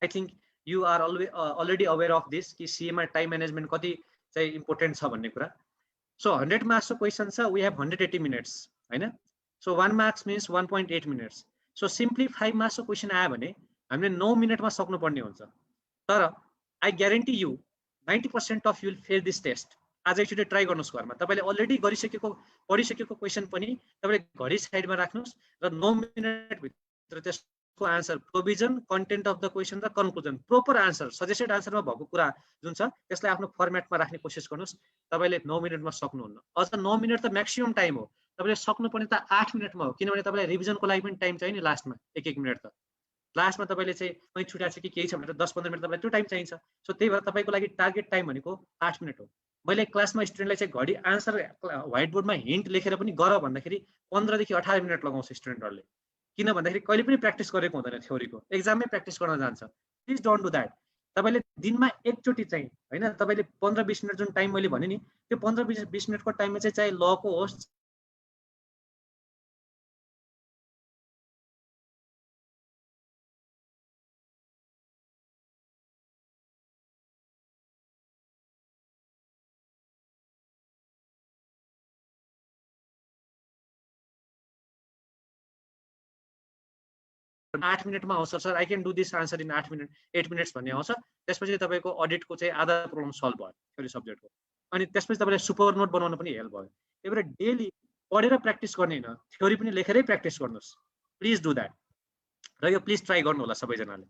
[SPEAKER 1] I think you are already aware of this कि सिएमा टाइम म्यानेजमेन्ट कति चाहिँ इम्पोर्टेन्ट छ भन्ने कुरा। सो 100 मार्क्सको क्वेसन छ, वी हेभ 180 मिनट्स होइन। So 1 marks means 1.8 minutes. So simply 5 मार्क्सको क्वेसन आयो भने हामीले 9 मिनटमा सक्नुपर्ने हुन्छ। तर I guarantee you 90% of you will fail this test. आज एकचोटि ट्राई गर्नुहोस् घरमा, तपाईँले अलरेडी पढिसकेको क्वेसन पनि तपाईँले घडी साइडमा राख्नुहोस् र 9 मिनटभित्र त्यसको answer, provision, content of the question र कन्क्लुजन, प्रोपर आन्सर, सजेस्टेड आन्सरमा भएको कुरा जुन छ त्यसलाई आफ्नो फर्मेटमा राख्ने कोसिस गर्नुहोस्। तपाईँले 9 मिनटमा सक्नुहुन्न। अझ 9 मिनट त म्याक्सिमम टाइम हो, तपाईँले सक्नुपर्ने त 8 मिनटमा हो, किनभने तपाईँलाई रिभिजनको लागि पनि टाइम चाहियो नि लास्टमा, 1-1 मिनट त लास्टमा तपाईँले चाहिँ कहीँ छुट्याएको छ कि केही छ भनेर 10-15 मिनट तपाईँलाई त्यो टाइम चाहिन्छ। सो त्यही भएर तपाईँको लागि टार्गेट टाइम भनेको 8 मिनट हो। मैले क्लासमा स्टुडेन्टलाई चाहिँ घडी आन्सर व्हाइट बोर्डमा हिन्ट लेखेर पनि गर भन्दाखेरि 15 देखि 18 मिनट लगाउँछ स्टुडेन्टहरूले, किन भन्दाखेरि कहिले पनि प्र्याक्टिस गरेको हुँदैन, थ्योरीको एक्जाममै प्र्याक्टिस गर्न जान्छ। Please don't do that. तपाईँले दिनमा एकचोटि चाहिँ होइन, तपाईँले 15-20 मिनट जुन टाइम मैले भने नि, त्यो 15-20 मिनटको टाइममा चाहिँ चाहे लको होस्, आठ मिनटमा आउँछ sir, I can do this answer in 8 minutes भन्ने आउँछ। त्यसपछि तपाईँको अडिटको चाहिँ आधा प्रब्लम सल्भ भयो थ्योरी सब्जेक्टको, अनि त्यसपछि तपाईँले सुपर नोट बनाउन पनि हेल्प भयो। त्यही भएर डेली पढेर प्र्याक्टिस गर्ने होइन, थ्योरी पनि लेखेरै प्र्याक्टिस गर्नुहोस्। प्लिज डु द्याट, र यो प्लिज ट्राई गर्नु होला सबैजनाले।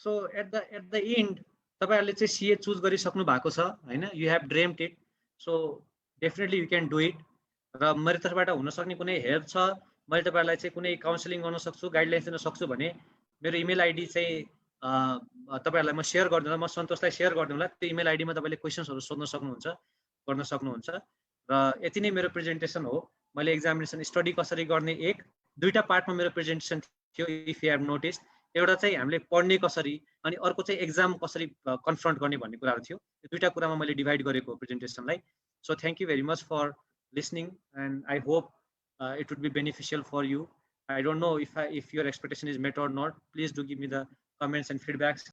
[SPEAKER 1] सो एट द एन्ड तपाईँहरूले चाहिँ सिए चुज गरिसक्नु भएको छ होइन, you have ड्रिम्ड it, so definitely you can do it. र मेरो तर्फबाट हुनसक्ने कुनै हेल्प छ, मैले तपाईँहरूलाई चाहिँ कुनै काउन्सिलिङ गर्न सक्छु, गाइडलाइन्स दिन सक्छु भने मेरो इमेल आइडी चाहिँ तपाईँहरूलाई म सेयर गरिदिउँला, म सन्तोषलाई सेयर गरिदिउँला। त्यो इमेल आइडीमा तपाईँले क्वेसन्सहरू सोध्न सक्नुहुन्छ, गर्न सक्नुहुन्छ। र यति नै मेरो प्रेजेन्टेसन हो। मैले एक्जामिनेसन स्टडी कसरी गर्ने 1-2टा पार्टमा मेरो प्रेजेन्टेसन थियो, इफ यु हेभ नोटिस। एउटा चाहिँ हामीले पढ्ने कसरी, अनि अर्को चाहिँ एक्जाम कसरी कन्फ्रन्ट गर्ने भन्ने कुराहरू थियो। यो 2टा कुरामा मैले डिभाइड गरेको प्रेजेन्टेसनलाई। So thank you very much for listening, and I hope it would be beneficial for you. I don't know if your expectation is met or not. Please do give me the comments and feedbacks.